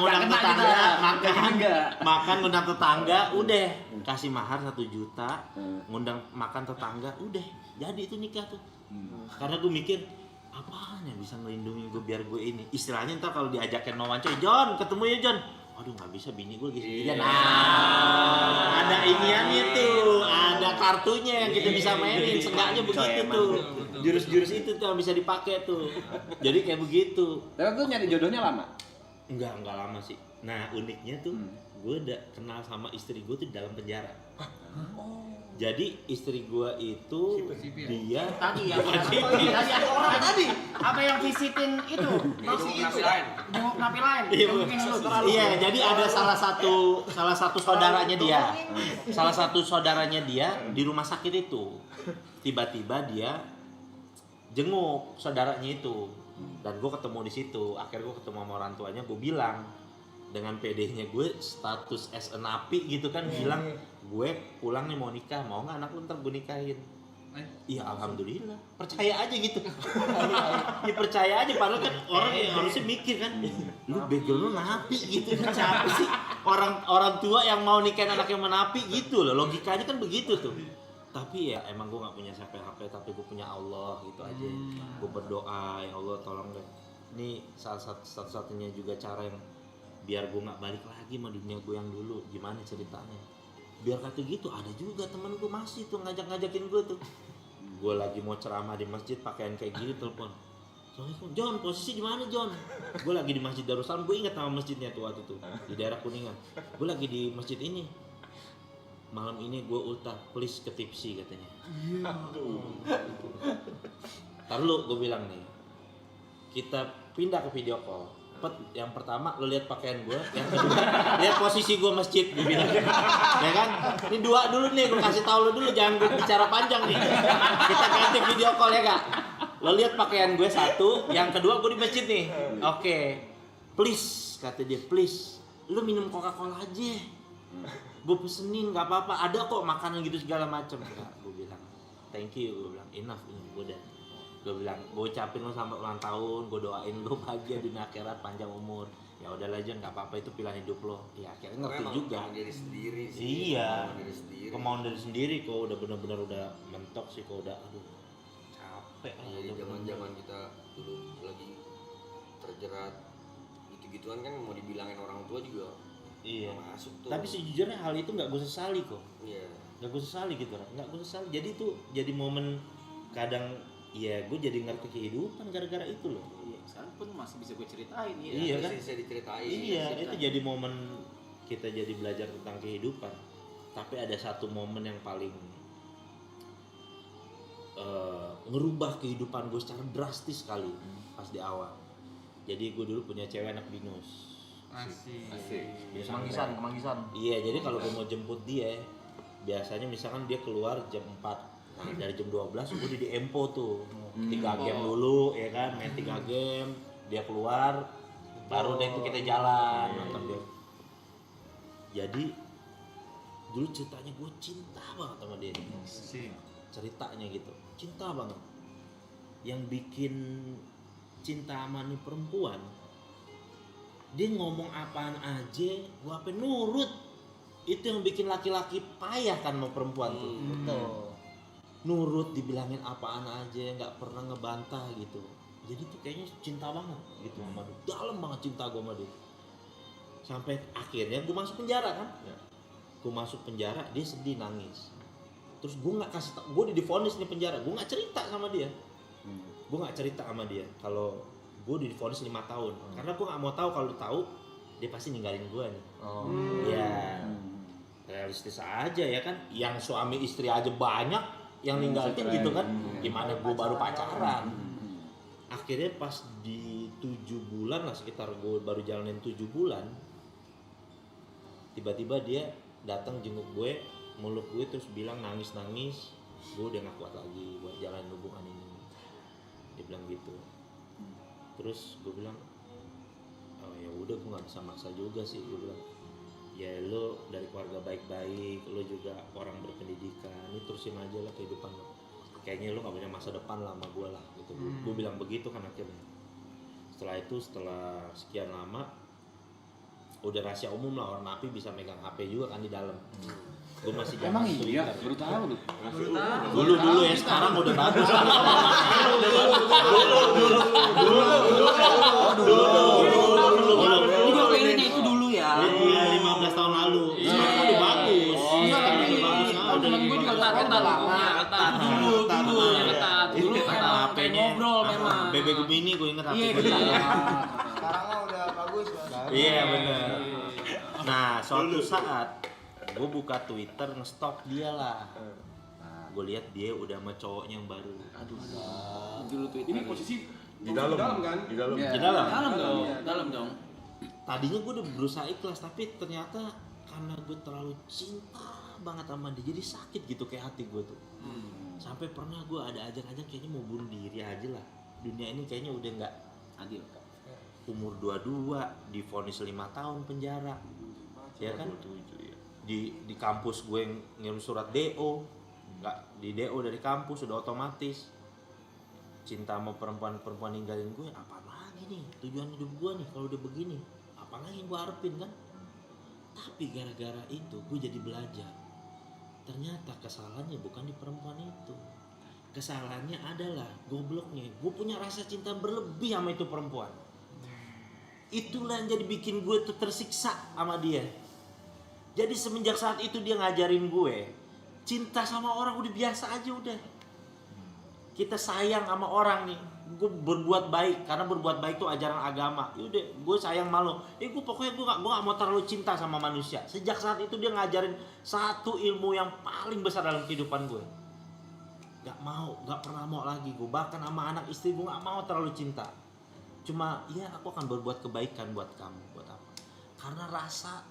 makan ngundang tetangga, udah kasih mahar 1 juta, ngundang makan tetangga, udah jadi itu nikah tuh. Karena gue mikir apaan yang bisa ngelindungin gue biar gue ini, istilahnya ntar kalau diajakin sama Wancoy, John ketemu ya John, aduh nggak bisa bini gue gitu. Nah, ada iniannya tuh, ada kartunya yang kita bisa mainin, seenggaknya begitu tuh. Jurus-jurus itu tuh yang bisa dipakai tuh. Jadi kayak begitu. Tapi tuh nyari jodohnya lama? Enggak lama sih. Nah uniknya tuh, gue udah kenal sama istri gue tuh di dalam penjara. Jadi istri gue itu dia Tadi ya. Orang tadi apa yang visitin itu? Napi lain. Jenguk napi lain. Iya, Mungkin lu terlalu. iya, jadi ada salah satu saudaranya dia. Salah satu saudaranya dia di rumah sakit itu. Tiba-tiba dia jenguk saudaranya itu. Dan gue ketemu di situ. Akhirnya gue ketemu sama orang tuanya, gue bilang dengan PD-nya gue status as a napi gitu kan, bilang gue pulang nih mau nikah, mau nggak anak lu ntar gue nikahin. Iya alhamdulillah, percaya aja gitu. Ya percaya aja, padahal kan orang yang harusnya mikir kan, lu background lu napi gitu kan, siapa sih orang tua yang mau nikahin anaknya menapi gitu loh, logikanya kan begitu tuh. Tapi ya emang gue nggak punya siapa-siapa, tapi gue punya Allah gitu aja. Gue berdoa, ya Allah tolong deh. Ini salah satu-satunya juga cara yang biar gue nggak balik lagi sama dunia gue yang dulu. Gimana ceritanya? Biar kata gitu, ada juga temen gue masih tuh ngajakin gue tuh. Gue lagi mau ceramah di masjid pakaian kayak gini, telepon. Assalamualaikum, John, posisi di mana John? Gue lagi di Masjid Darussalam, gue ingat nama masjidnya tuh waktu itu di daerah Kuningan. Gue lagi di masjid ini. Malam ini gue ultah, please ke tipsi katanya. Ntar lu, gue bilang nih, kita pindah ke video call. Yang pertama lo lihat pakaian gue, yang kedua lihat posisi gue masjid, gue bilang, ya kan? Ini dua dulu nih, gue kasih tahu lo dulu, jangan gue bicara panjang nih. Kita ganti video call ya kak. Lo lihat pakaian gue satu, yang kedua gue di masjid nih. Oke, please kata dia, please, lo minum Coca-Cola aja. Gue pesenin nggak apa-apa, ada kok makanan gitu segala macam. Gue bilang, thank you, gue bilang enough ini, gue udah. Gue bilang, gue ucapin lo sampai ulang tahun, gue doain lo bahagia dunia akhirat, panjang umur. Ya udah lah Jon, nggak apa-apa itu pilihan hidup lo. Ya akhirnya ngerti juga. Kemauan diri sendiri sih. Iya. Kemauan diri sendiri. Kemauan dari sendiri kok udah bener-bener udah mentok sih, kok udah aduh capek. Iya, zaman-zaman kita dulu lagi terjerat gitu-gituan kan mau dibilangin orang tua juga Iya. nggak masuk tuh. Tapi sejujurnya hal itu nggak gue sesali kok. Iya. Nggak gue sesali gitu, nggak gue sesali. Jadi itu jadi momen kadang ya gue jadi ngerti kehidupan gara-gara itu loh. Iya, sekarang pun masih bisa gue ceritain ya. Iya kan? Bisa diceritain. Iya, itu jadi momen kita jadi belajar tentang kehidupan. Tapi ada satu momen yang paling ngerubah kehidupan gue secara drastis sekali pas di awal. Jadi gue dulu punya cewek anak binus. Asik. Kemanggisan. Iya, jadi kalau gue mau jemput dia, biasanya misalkan dia keluar jam 4. Nah, dari jam 12 gue udah di Empo tuh. 3 game dulu ya kan, main 3 game, dia keluar, baru deh itu kita jalan nonton game. Jadi dulu ceritanya gue cinta banget sama dia. Ceritanya gitu, cinta banget. Yang bikin cinta sama nih perempuan, dia ngomong apaan aja, gue apa nurut. Itu yang bikin laki-laki payah kan sama perempuan tuh. Betul. Nurut, dibilangin apaan aja, nggak pernah ngebantah gitu. Jadi tuh kayaknya cinta banget gitu sama dia. Dalam banget cinta gue sama dia. Sampai akhirnya gue masuk penjara kan. Gue masuk penjara, dia sedih nangis. Terus gue nggak kasih tau, gue udah divonis nih penjara, gue nggak cerita sama dia. Gue nggak cerita sama dia kalau gue udah divonis 5 tahun. Karena gue nggak mau tahu, kalau tahu dia pasti ninggalin gue nih. Ya realistis aja ya kan. Yang suami istri aja banyak yang ninggalin gitu kan. Gimana gue baru pacaran. Akhirnya pas di 7 bulan lah, sekitar gue baru jalanin 7 bulan, tiba-tiba dia datang jenguk gue, meluk gue, terus bilang nangis-nangis, gue udah gak kuat lagi buat jalanin hubungan ini. Dia bilang gitu. Terus gue bilang, oh ya udah, gue nggak bisa maksa juga sih. Gue bilang, ya lo dari keluarga baik-baik, lo juga orang berpendidikan, ini terusin aja lah kehidupan lo. Kayaknya lo gak punya masa depan lah sama gue lah gitu. Gue bilang begitu kan akhirnya. Setelah itu, setelah sekian lama, udah rahasia umum lah, orang napi bisa megang HP juga kan di dalam. Gue masih Emang zaman iya, Twitter. baru tahu lu. Dulu ya, sekarang udah bagus. Ini gue pengennya itu dulu ya. Iya, 15 tahun lalu. Sekarang udah bagus. Enggak, tapi Udah temen gue juga ketat ketat. dulu kayak ngobrol memang. Bebek Gemini gue inget Iya, HP. Sekarang mah udah bagus, Bang. Iya bener. Nah, suatu saat gue buka Twitter nge-stalk dia lah. Gue lihat dia udah sama cowoknya yang baru. Dulu Twitter. Ini posisi Di dalam kan? Di dalam. Iya. Di dalam. Dalam dong. Tadinya gue udah berusaha ikhlas, tapi ternyata karena gue terlalu cinta banget sama dia, jadi sakit gitu kayak hati gue tuh. Sampai pernah gue ada ajak-ajak kayaknya mau bunuh diri aja lah. Dunia ini kayaknya udah nggak Adil. umur 22 divonis 5 tahun penjara. Ya kan? Di kampus gue ngirim surat DO, nggak di DO dari kampus udah otomatis. Cinta sama perempuan ninggalin gue, apa lagi nih tujuan hidup gue nih kalau udah begini, apa lagi yang gue harapin kan. Tapi gara-gara itu gue jadi belajar, ternyata kesalahannya bukan di perempuan itu, kesalahannya adalah gobloknya gue punya rasa cinta berlebih sama itu perempuan. Itulah yang jadi bikin gue tuh tersiksa sama dia. Jadi semenjak saat itu dia ngajarin gue cinta sama orang udah biasa aja udah. Kita sayang sama orang nih, gue berbuat baik karena berbuat baik itu ajaran agama. Yaudah, gue sayang sama lo. Gue pokoknya gue gak mau terlalu cinta sama manusia. Sejak saat itu dia ngajarin satu ilmu yang paling besar dalam kehidupan gue. Gak pernah mau lagi gue. Bahkan sama anak istri gue gak mau terlalu cinta. Cuma ya aku akan berbuat kebaikan buat kamu, buat apa? Karena rasa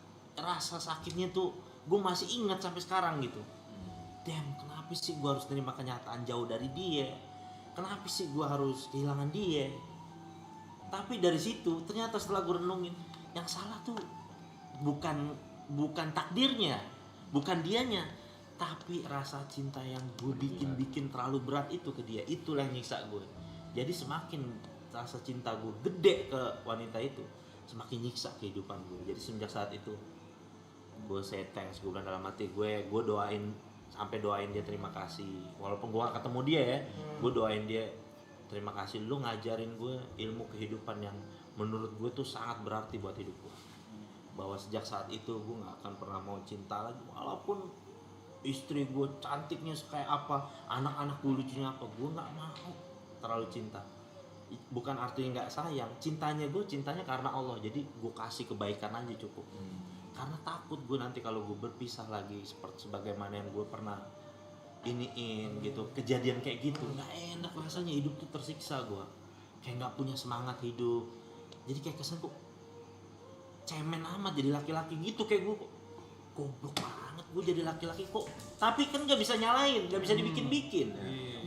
sakitnya tuh gue masih ingat sampai sekarang gitu. Damn, kenapa sih gue harus terima kenyataan jauh dari dia? Kenapa sih gue harus kehilangan dia? Tapi dari situ ternyata setelah gue renungin, yang salah tuh bukan takdirnya, bukan dianya, Tapi rasa cinta yang gue bikin terlalu berat itu ke dia, itulah yang nyiksa gue. Jadi semakin rasa cinta gue gede ke wanita itu, semakin nyiksa kehidupan gue. Jadi semenjak saat itu gue say thanks, gue bilang dalam hati gue doain, sampai doain dia terima kasih. Walaupun gue gak ketemu dia ya, gue doain dia terima kasih, lu ngajarin gue ilmu kehidupan yang menurut gue tuh sangat berarti buat hidup gue. Bahwa sejak saat itu gue gak akan pernah mau cinta lagi, walaupun istri gue cantiknya kayak apa, anak-anak gue lucunya apa, gue gak mau terlalu cinta. Bukan artinya gak sayang, cintanya karena Allah. Jadi gue kasih kebaikan aja cukup. Karena takut gue nanti kalau gue berpisah lagi seperti sebagaimana yang gue pernah iniin gitu, kejadian kayak gitu, nggak enak rasanya, hidup tuh tersiksa gue, kayak nggak punya semangat hidup. Jadi kayak kesan kok cemen amat jadi laki-laki gitu, kayak gue goblok banget gue jadi laki-laki kok. Tapi kan nggak bisa nyalain, nggak bisa dibikin-bikin.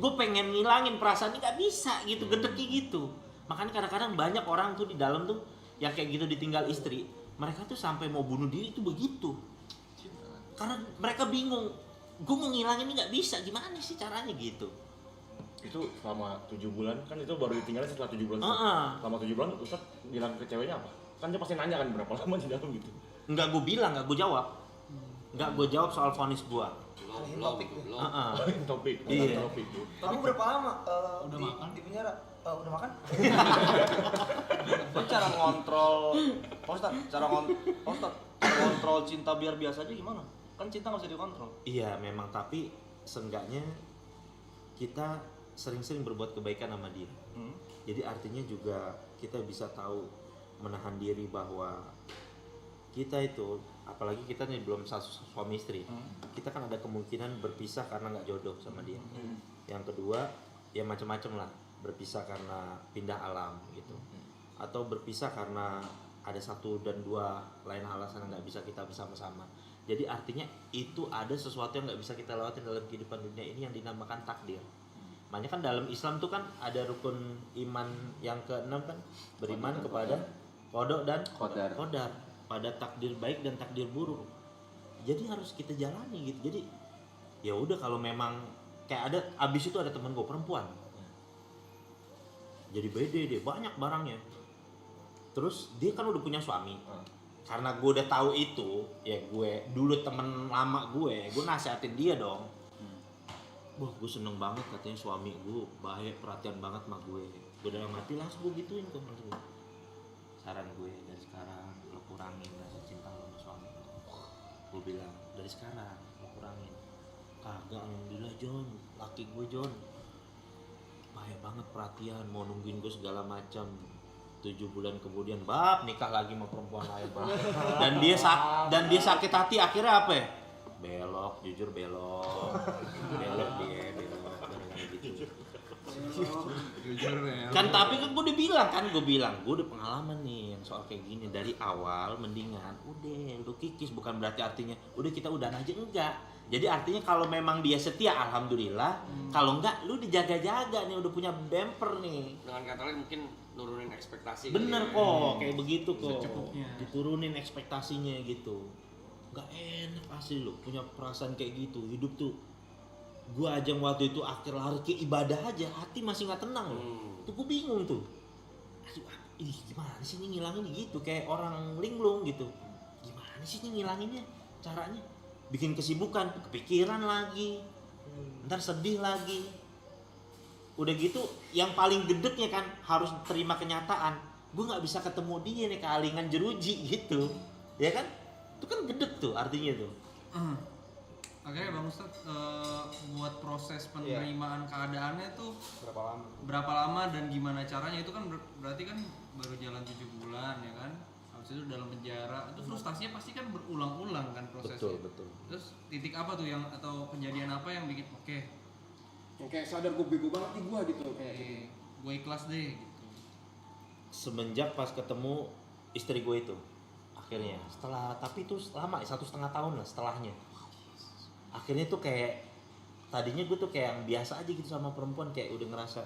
Gue pengen ngilangin perasaan ini nggak bisa gitu, gedeki gitu. Makanya kadang-kadang banyak orang tuh di dalam tuh yang kayak gitu ditinggal istri, mereka tuh sampai mau bunuh diri itu begitu. Karena mereka bingung, gue mau ngilangin ini nggak bisa, gimana sih caranya gitu. Itu selama 7 bulan kan, itu baru ditinggalin setelah 7 bulan. Selama 7 bulan Ustadz bilang ke ceweknya apa? Kan dia pasti nanya kan berapa lama di dalam gitu. Enggak gue bilang, enggak gue jawab. Enggak gue jawab soal vonis gue. Topik. Topik. Iya. Topik. Kamu berapa lama Udah makan? di penjara? Udah makan? Lu cara ngontrol, cara ngontrol cinta biar biasa aja gimana? Kan cinta nggak bisa dikontrol. Iya memang, tapi seenggaknya kita sering-sering berbuat kebaikan sama dia. Jadi artinya juga kita bisa tahu menahan diri bahwa kita itu, apalagi kita nih belum suami istri, kita kan ada kemungkinan berpisah karena nggak jodoh sama dia. Yang kedua ya macam-macam lah, berpisah karena pindah alam gitu, atau berpisah karena ada 1 dan 2 lain alasan yang nggak bisa kita bersama-sama. Jadi artinya itu ada sesuatu yang nggak bisa kita lewatin dalam kehidupan dunia ini yang dinamakan takdir. Makanya kan dalam Islam tuh kan ada rukun iman yang ke-6 kan, beriman kepada qada dan qadar, pada takdir baik dan takdir buruk. Jadi harus kita jalani gitu. Jadi ya udah, kalau memang kayak ada, abis itu ada temen gue perempuan, jadi bede deh, banyak barangnya. Terus dia kan udah punya suami. Karena gue udah tahu itu, ya gue dulu temen lama gue nasihatin dia dong. Wah gue seneng banget katanya suami gue baik, perhatian banget sama gue. Gue dalam hati langsung gue gituin ke dia. Saran gue dari sekarang lo kurangin rasa cinta lo sama suami lo. Gue bilang dari sekarang lo kurangin. Kagak, alhamdulillah John, laki gue John baik banget, perhatian, mau nungguin gue segala macam. 7 bulan kemudian nikah lagi sama perempuan lain. Dan dia sakit hati, akhirnya apa ya? Belok, jujur belok dia gitu. Kan tapi kan gue bilang gue udah pengalaman nih yang soal kayak gini dari awal, mendingan udah lu kikis, bukan berarti artinya udah kita udahan aja, enggak. Jadi artinya kalau memang dia setia alhamdulillah, kalau enggak lu dijaga-jaga nih, udah punya bumper nih. Dengan kata lain mungkin nurunin ekspektasi. Bener kok, kayak begitu kok. Secukupnya. Diturunin ekspektasinya gitu. Gak enak asli lu punya perasaan kayak gitu. Hidup tuh, gua aja waktu itu akhir lari ke ibadah aja, hati masih gak tenang loh. Tuh gua bingung tuh. Aduh, ini gimana sih ini ngilangin gitu, kayak orang linglung gitu. Gimana sih ini ngilanginnya caranya? Bikin kesibukan, kepikiran lagi, ntar sedih lagi. Udah gitu yang paling gedeknya kan harus terima kenyataan, gue nggak bisa ketemu dia nih, kealingan jeruji gitu, ya kan? Itu kan gedek tuh artinya tuh. Akhirnya Bang Ustadz buat proses penerimaan keadaannya tuh Berapa lama? berapa lama dan gimana caranya, itu kan berarti kan baru jalan 7 bulan ya kan, habis itu dalam penjara, itu frustasinya pasti kan berulang-ulang kan prosesnya. Betul. Terus titik apa tuh yang, atau kejadian apa yang bikin oke, Yang kayak sadar gue bego banget nih gue gitu, kayak gitu. gue ikhlas deh gitu. Semenjak pas ketemu istri gue itu, akhirnya setelah, tapi itu lama 1,5 tahun lah setelahnya. Akhirnya tuh kayak tadinya gue tuh kayak biasa aja gitu sama perempuan, kayak udah ngerasa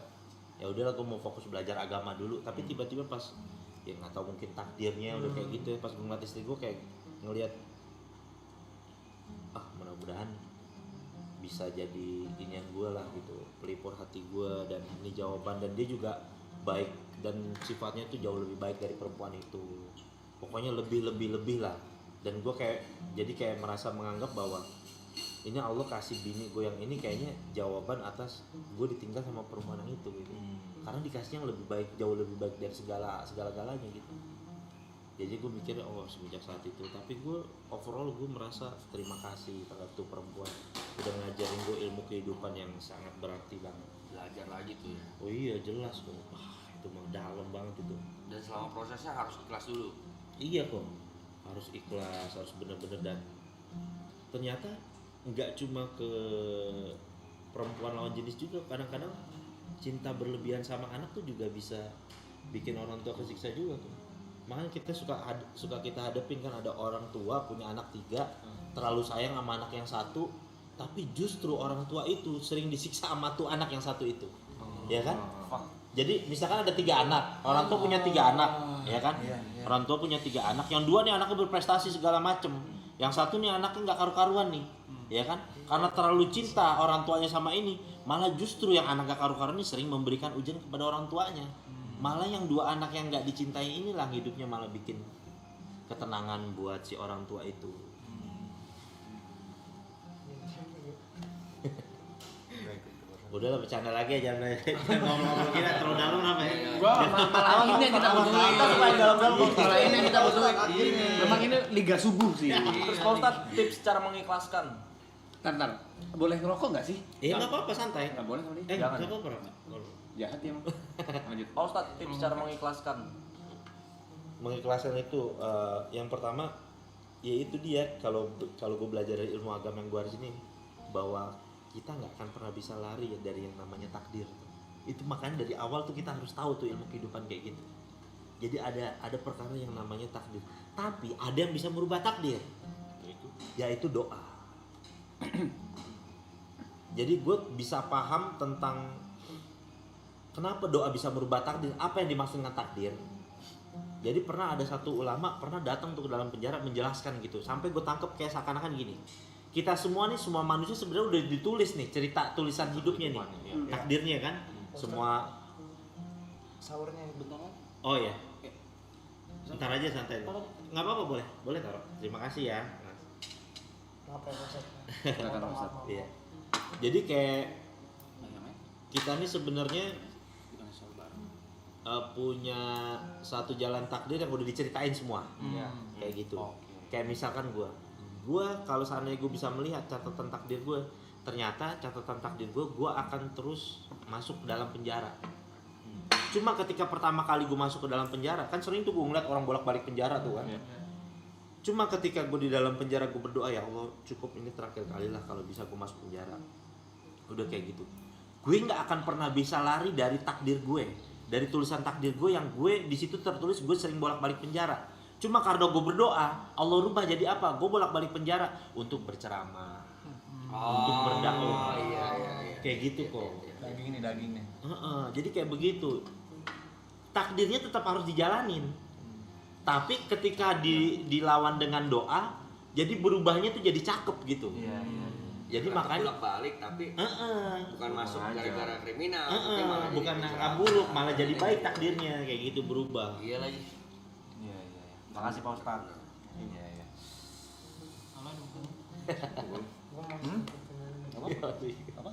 ya udahlah gue mau fokus belajar agama dulu. Tapi tiba-tiba pas ya nggak tahu, mungkin takdirnya udah kayak gitu ya, pas gue ngeliat istri gue kayak ngeliat mudah-mudahan bisa jadi inian gue lah gitu, pelipur hati gue, dan ini jawaban. Dan dia juga baik dan sifatnya itu jauh lebih baik dari perempuan itu, pokoknya lebih lah. Dan gue kayak merasa menganggap bahwa ini Allah kasih bini gue yang ini kayaknya jawaban atas gue ditinggal sama perempuan yang itu gitu. Karena dikasihnya yang lebih baik, jauh lebih baik dari segala-galanya gitu. Jadi gue mikir semenjak saat itu. Tapi gue overall gue merasa terima kasih terhadap tuh perempuan udah ngajarin gue ilmu kehidupan yang sangat berarti banget. Belajar lagi tuh ya. Oh iya jelas kok. Itu mah dalam banget itu. Dan selama prosesnya harus ikhlas dulu. Iya kok. Harus ikhlas, harus bener-bener. Dan ternyata nggak cuma ke perempuan lawan jenis juga, kadang-kadang cinta berlebihan sama anak tuh juga bisa bikin orang tua kesiksa juga tuh. Makanya kita suka kita hadapin kan, ada orang tua punya anak 3, terlalu sayang sama anak yang 1, tapi justru orang tua itu sering disiksa sama tuh anak yang 1 itu. Ya kan? Jadi misalkan ada 3 anak, orang tua punya 3 anak, ya kan? Orang tua punya 3 anak, yang 2 nih anaknya berprestasi segala macem, yang 1 nih anaknya nggak karu-karuan nih, ya kan? Karena terlalu cinta orang tuanya sama ini, malah justru yang anak gak karu-karuan ini sering memberikan ujian kepada orang tuanya. Malah yang 2 anak yang nggak dicintai inilah hidupnya malah bikin ketenangan buat si orang tua itu. Udahlah bercanda lagi aja, jangan ngomong kita terlalu dalam apa ya. Malah ini yang kita butuhin. Kita supaya dalam-dalam. Malah ini yang kita butuhin. Memang ini liga subuh sih. Terus Pak Ustadz, tips cara mengikhlaskan. Ntar. Boleh ngerokok nggak sih? Nggak apa-apa, santai. Nggak boleh kali. Jangan. Nggak apa-apa. Jahat ya, Mang. Lanjut. Pak Ustadz, tips cara mengikhlaskan. Mengikhlaskan itu yang pertama ya itu dia, kalau gue belajar dari ilmu agama yang gue hari ini, bahwa kita nggak akan pernah bisa lari ya dari yang namanya takdir. Itu makanya dari awal tuh kita harus tahu tuh ilmu kehidupan kayak gitu. Jadi ada perkara yang namanya takdir, tapi ada yang bisa merubah takdir, yaitu doa. Jadi gue bisa paham tentang kenapa doa bisa merubah takdir, apa yang dimaksud dengan takdir. Jadi pernah ada satu ulama pernah datang tuh ke dalam penjara menjelaskan gitu, sampai gue tangkep kayak seakan-akan gini. Kita semua nih, semua manusia sebenarnya udah ditulis nih cerita tulisan hidupnya nih, takdirnya kan, semua. Sahurnya bentar. Oh ya, bentar aja santai. Nggak apa-apa, boleh taruh. Terima kasih ya. Apa ya Ustaz? Silakan Ustaz. Iya. Jadi kayak kita nih sebenarnya punya satu jalan takdir yang udah diceritain semua. Kayak gitu. Kayak misalkan gue kalau seandainya gue bisa melihat catatan takdir gue, ternyata catatan takdir gue akan terus masuk ke dalam penjara. Cuma ketika pertama kali gue masuk ke dalam penjara, kan sering tuh gue ngeliat orang bolak-balik penjara tuh kan. Cuma ketika gue di dalam penjara, gue berdoa, ya Allah cukup ini terakhir kali lah kalau bisa gue masuk penjara. Udah kayak gitu. Gue nggak akan pernah bisa lari dari takdir gue, dari tulisan takdir gue yang gue di situ tertulis gue sering bolak-balik penjara. Cuma karena gue berdoa, Allah rubah jadi apa? Gue bolak-balik penjara untuk berceramah, untuk berdakwah. Iya. Kayak gitu kok. Daging nih. Jadi kayak begitu. Takdirnya tetap harus dijalanin. Tapi ketika dilawan dengan doa, jadi berubahnya tuh jadi cakep gitu. Jadi makanya bolak-balik tapi bukan masuk gara-gara kriminal, bukan buruk, malah jadi baik takdirnya kayak gitu, berubah. Iya lagi. Makasih Pak Ustadz. Iya. Apa?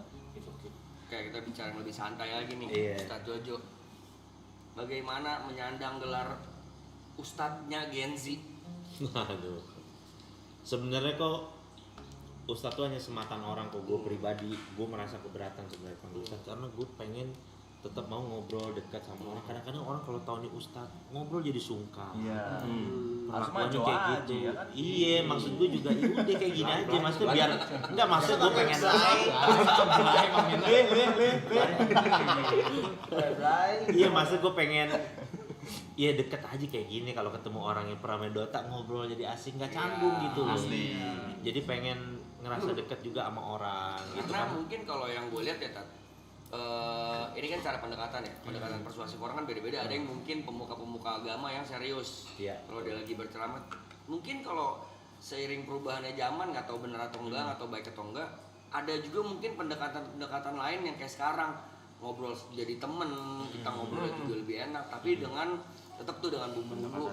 Oke, kita bicara yang lebih santai lagi nih. Iya. Ustadz Jojo, bagaimana menyandang gelar Ustadznya Gen Z? Aduh. Sebenarnya kok Ustadz tuh hanya sematan orang kok. Gue pribadi, gue merasa keberatan sebenarnya panggil Ustadz, karena gue pengen tetap mau ngobrol dekat sama orang. Kadang-kadang orang kalau tahu nih Ustadz ngobrol jadi sungkan. Iya. Perlakuannya Harus kayak aja, gitu. ya kan? Iya, maksud gue juga udah kayak gini aja. Maksudnya biar enggak, maksud gue pengen iya, maksud gue pengen ya deket aja kayak gini. Kalau ketemu orang yang pernah main Dota, ngobrol jadi asing, nggak canggung gitu loh. Jadi pengen ngerasa deket juga sama orang gitu Karena kan. mungkin kalau yang gue lihat ya Tat, ini kan cara pendekatan ya, pendekatan persuasif orang kan beda-beda. Ada yang mungkin pemuka-pemuka agama yang serius. Iya. Kalau dia lagi berceramah, mungkin kalau seiring perubahannya zaman, nggak tahu benar atau enggak, atau baik atau enggak, ada juga mungkin pendekatan lain yang kayak sekarang ngobrol jadi temen, kita ngobrol juga lebih enak, tapi dengan tetap tuh dengan bumbu-bumbu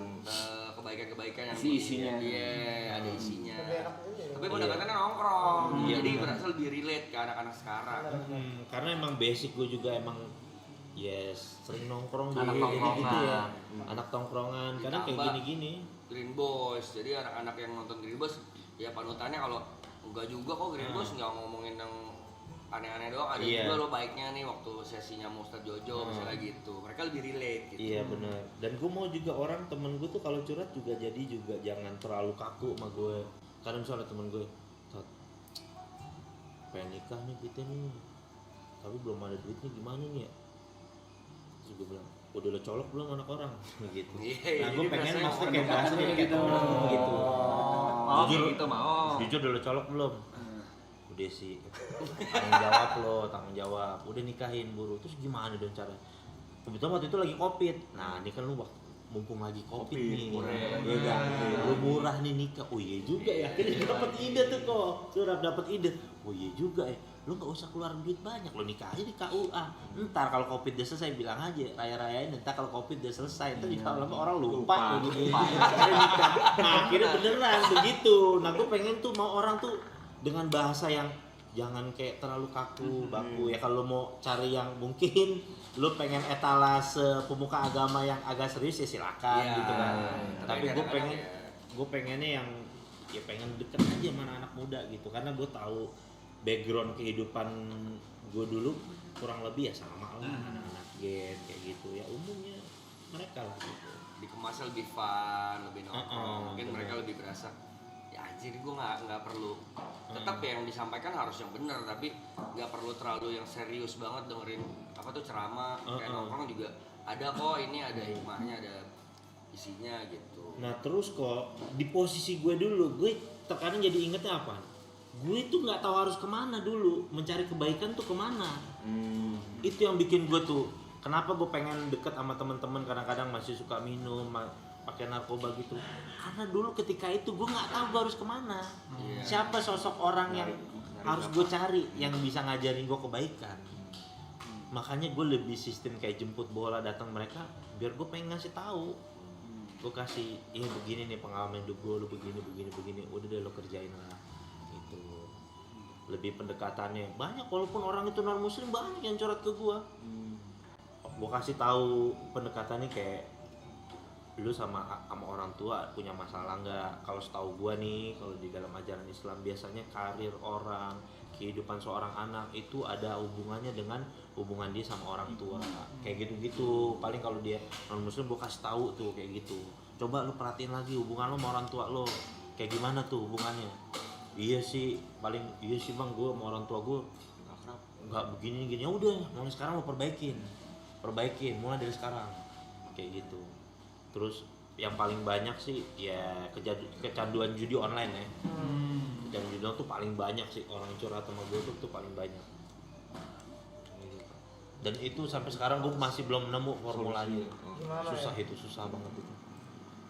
kebaikan-kebaikan yang isinya. Iya, ada isinya. Tapi pendekatannya nongkrong, jadi berasa lebih relate ke anak-anak sekarang. Karena emang basic gue juga emang sering nongkrong Anak gitu tongkrongan. ya. Anak tongkrongan, kadang kayak Ditambah gini-gini. Green Boys, jadi anak-anak yang nonton Green Boys ya panutannya kalau enggak juga kok Green Boys nggak ngomongin yang aneh-aneh doang, ada juga lo baiknya nih waktu sesinya Ustadz Jojo misalnya gitu, mereka lebih relate gitu. Iya benar. Dan gue mau juga orang temen gue tuh kalau curhat juga jadi juga jangan terlalu kaku sama gue. Karena misalnya temen gue, Tat, pengen nikah nih kita nih, tapi belum ada duitnya gimana nih ya? Terus gue bilang, udah lo colok belum anak orang? Gitu. Iya, Nah gue jadi pengen biasanya maksudnya kayak bahasanya kayak gitu. gitu. Oh, Jujur, gitu mau. jujur udah lo colok belum? Udah sih, tanggung jawab, udah nikahin buru, terus gimana dong cara? Kebetulan waktu itu lagi covid, nah ini kan lu mumpung lagi covid nih, lu murah nih nikah, oh iya juga ya, akhirnya dapet ide tuh kok, surat dapet ide, oh iya juga ya, lu nggak usah keluar duit banyak, lu nikah aja di KUA, ntar kalau covid udah selesai bilang aja, raya-rayain, ntar kalau covid udah selesai, ntar lama orang lupa. Akhirnya nikah, nah akhirnya beneran begitu, nah gue pengen tuh mau orang tuh dengan bahasa yang jangan kayak terlalu kaku baku ya, kalau mau cari yang mungkin lu pengen etalase pemuka agama yang agak serius ya silakan gitu kan, tapi gue pengennya yang ya pengen deket aja sama anak muda gitu, karena gue tahu background kehidupan gue dulu kurang lebih ya sama lah anak-anak game kayak gitu ya, umumnya mereka lah gitu. Dikemasnya lebih fun, lebih nongkrong, mungkin mereka lebih berasa ya anjir gue nggak perlu tetap yang disampaikan harus yang benar, tapi nggak perlu terlalu yang serius banget dengerin apa tuh ceramah kayak nongkrong juga ada kok, ini ada hikmahnya, ada isinya gitu. Nah terus kok di posisi gue dulu, gue terkadang jadi ingetnya apa? Gue tuh nggak tahu harus kemana dulu, mencari kebaikan tuh kemana. Itu yang bikin gue tuh, kenapa gue pengen deket sama teman-teman kadang-kadang masih suka minum, pakai narkoba gitu. Karena dulu ketika itu gue nggak tahu gue harus kemana. Siapa sosok orang yang harus gue cari yang bisa ngajarin gue kebaikan. Makanya gue lebih sistem kayak jemput bola datang mereka, biar gue pengen ngasih tahu. Gue kasih, begini nih pengalaman hidup gue, lu begini, udah deh lo kerjain lah. Gitu. Lebih pendekatannya banyak, walaupun orang itu non muslim banyak yang curhat ke gue. Gue kasih tahu pendekatannya kayak lu sama orang tua punya masalah nggak? Kalau setahu gua nih, kalau di dalam ajaran Islam biasanya karir orang, kehidupan seorang anak itu ada hubungannya dengan hubungan dia sama orang tua, kayak gitu-gitu. Paling kalau dia non muslim gua kasih tahu tuh kayak gitu. Coba lu perhatiin lagi hubungan lu sama orang tua lu, kayak gimana tuh hubungannya? Iya sih bang, gua sama orang tua gua nggak begini. Ya udah, mulai sekarang lu perbaikin, mulai dari sekarang, kayak gitu. Terus yang paling banyak sih ya kecanduan judi online ya. Kecanduan judi online tuh paling banyak sih, orang curhat sama gue tuh paling banyak. Dan itu sampai sekarang gue masih belum nemu formulanya. Susah banget itu.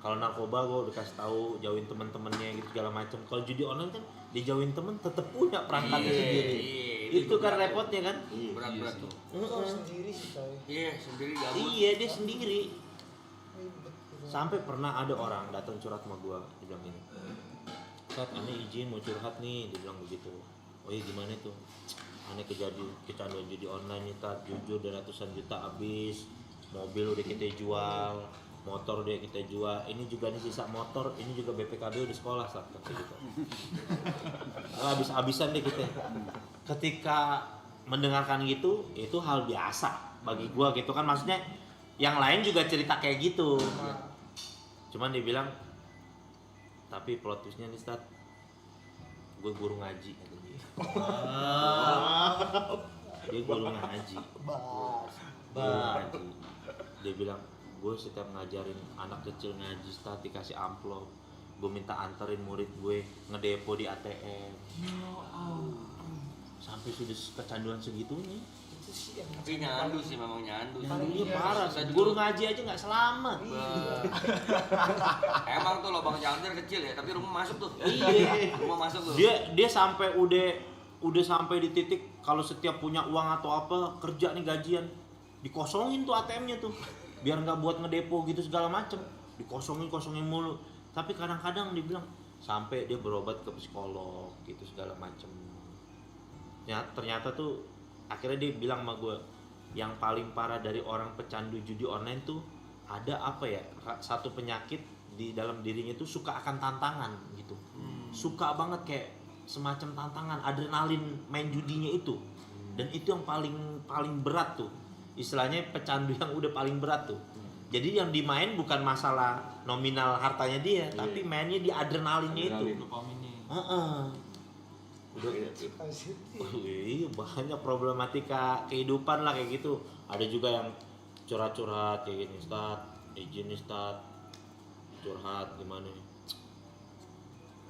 Kalau narkoba gue udah kasih tahu jauhin teman-temannya gitu segala macam. Kalau judi online kan dijauhin temen tetap punya perangkatnya sendiri. Itu kan repotnya kan. Berat tuh. Sendiri sih coy. Iya, sendiri gabut. Iya, dia sendiri. Sampai pernah ada orang datang curhat sama gua, dia bilang gini, Tat, aneh izin mau curhat nih, dia bilang begitu. Oh iya gimana tuh? Aneh kecanduan judi online nih Tat, jujur udah ratusan juta habis, mobil udah kita jual, motor udah kita jual, ini juga nih sisa motor, ini juga BPKB udah sekolah Tat, kayak gitu. Habis-habisan deh kita. Ketika mendengarkan gitu, itu hal biasa bagi gua gitu kan, maksudnya yang lain juga cerita kayak gitu. Cuman dia bilang, tapi plot twistnya nih Stat, gue guru ngaji kata dia. Dia guru ngaji. Dia bilang, gue setiap ngajarin anak kecil ngaji Stat, dikasih amplop, gue minta anterin murid gue ngedepo di ATM. Sampai sudah kecanduan segitunya. Tapi nyandu sih, memang nyandu. Iya parah, guru ngaji aja nggak selamat. Emang tuh lubang charger kecil ya, tapi rumah masuk tuh. Iya. Rumah masuk tuh. Dia sampai udah udah sampai di titik kalau setiap punya uang atau apa kerja nih gajian dikosongin tuh ATM-nya tuh biar nggak buat ngedepo gitu segala macem, kosongin mulu. Tapi kadang-kadang dibilang sampai dia berobat ke psikolog gitu segala macem. Ya, ternyata tuh akhirnya dia bilang sama gue yang paling parah dari orang pecandu judi online tuh ada apa ya, satu penyakit di dalam dirinya tuh suka akan tantangan gitu. Suka banget kayak semacam tantangan, adrenalin main judinya itu. Dan itu yang paling berat tuh. Istilahnya pecandu yang udah paling berat tuh. Jadi yang dimain bukan masalah nominal hartanya dia, tapi mainnya di adrenalinnya itu. Udah iya banyak problematika kehidupan lah kayak gitu. Ada juga yang curhat-curhat kayak gini, Ustaz, izin nih Ustaz, curhat gimana nih,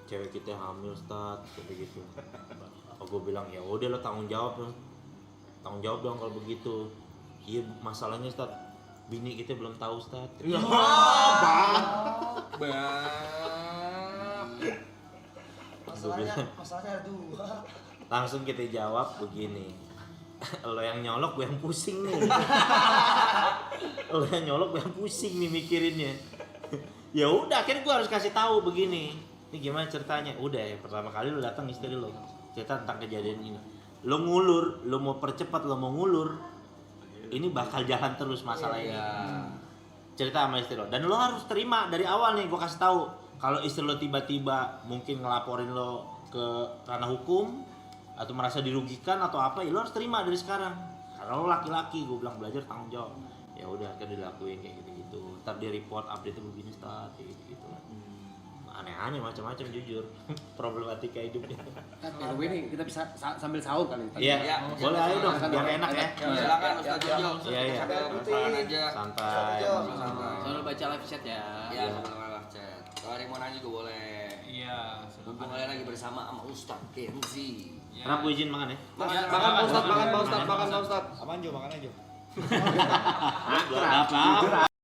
cewek kita hamil Ustaz, kayak gitu. Gue bilang ya udah lo tanggung jawab dong kalau begitu. Iya masalahnya Ustaz, bini kita belum tahu Ustaz. Masalahnya ada dua. Langsung kita jawab begini, lo yang nyolok gue yang pusing nih. Lo yang nyolok gue yang pusing nih mikirinnya. Ya udah akhirnya gue harus kasih tahu begini, ini gimana ceritanya. Udah ya pertama kali lo datang istri lo cerita tentang kejadian ini, lo ngulur, lo mau percepat, lo mau ngulur, ini bakal jalan terus masalah ini. Cerita sama istri lo dan lo harus terima dari awal nih. Gue kasih tahu kalau istri lo tiba-tiba mungkin ngelaporin lo ke ranah hukum atau merasa dirugikan atau apa, ya lo harus terima dari sekarang. Karena lo laki-laki, gue bilang belajar tanggung jawab. Ya udah kan dilakuin kayak gitu-gitu. Ntar dia report update begini start kayak gitu-gitu lah. Aneh-aneh macam-macam jujur. Problematika hidupnya. Kan kalau ini kita bisa sambil sahur kali. Iya, boleh ayo dong biar enak ya. Silakan Ustaz Jojo. Iya. Makan aja. Santai. Selalu baca live chat ya. Iya, sama live chat. Kalau ada yang mau nanya juga boleh. Iya. Mumpung kalian lagi bersama sama Ustaz Kenzi. Kenapa gue izin makan ya? Makan Pak Ustadz, makan Pak Ustadz. Apaan Jo, makan aja. Apa?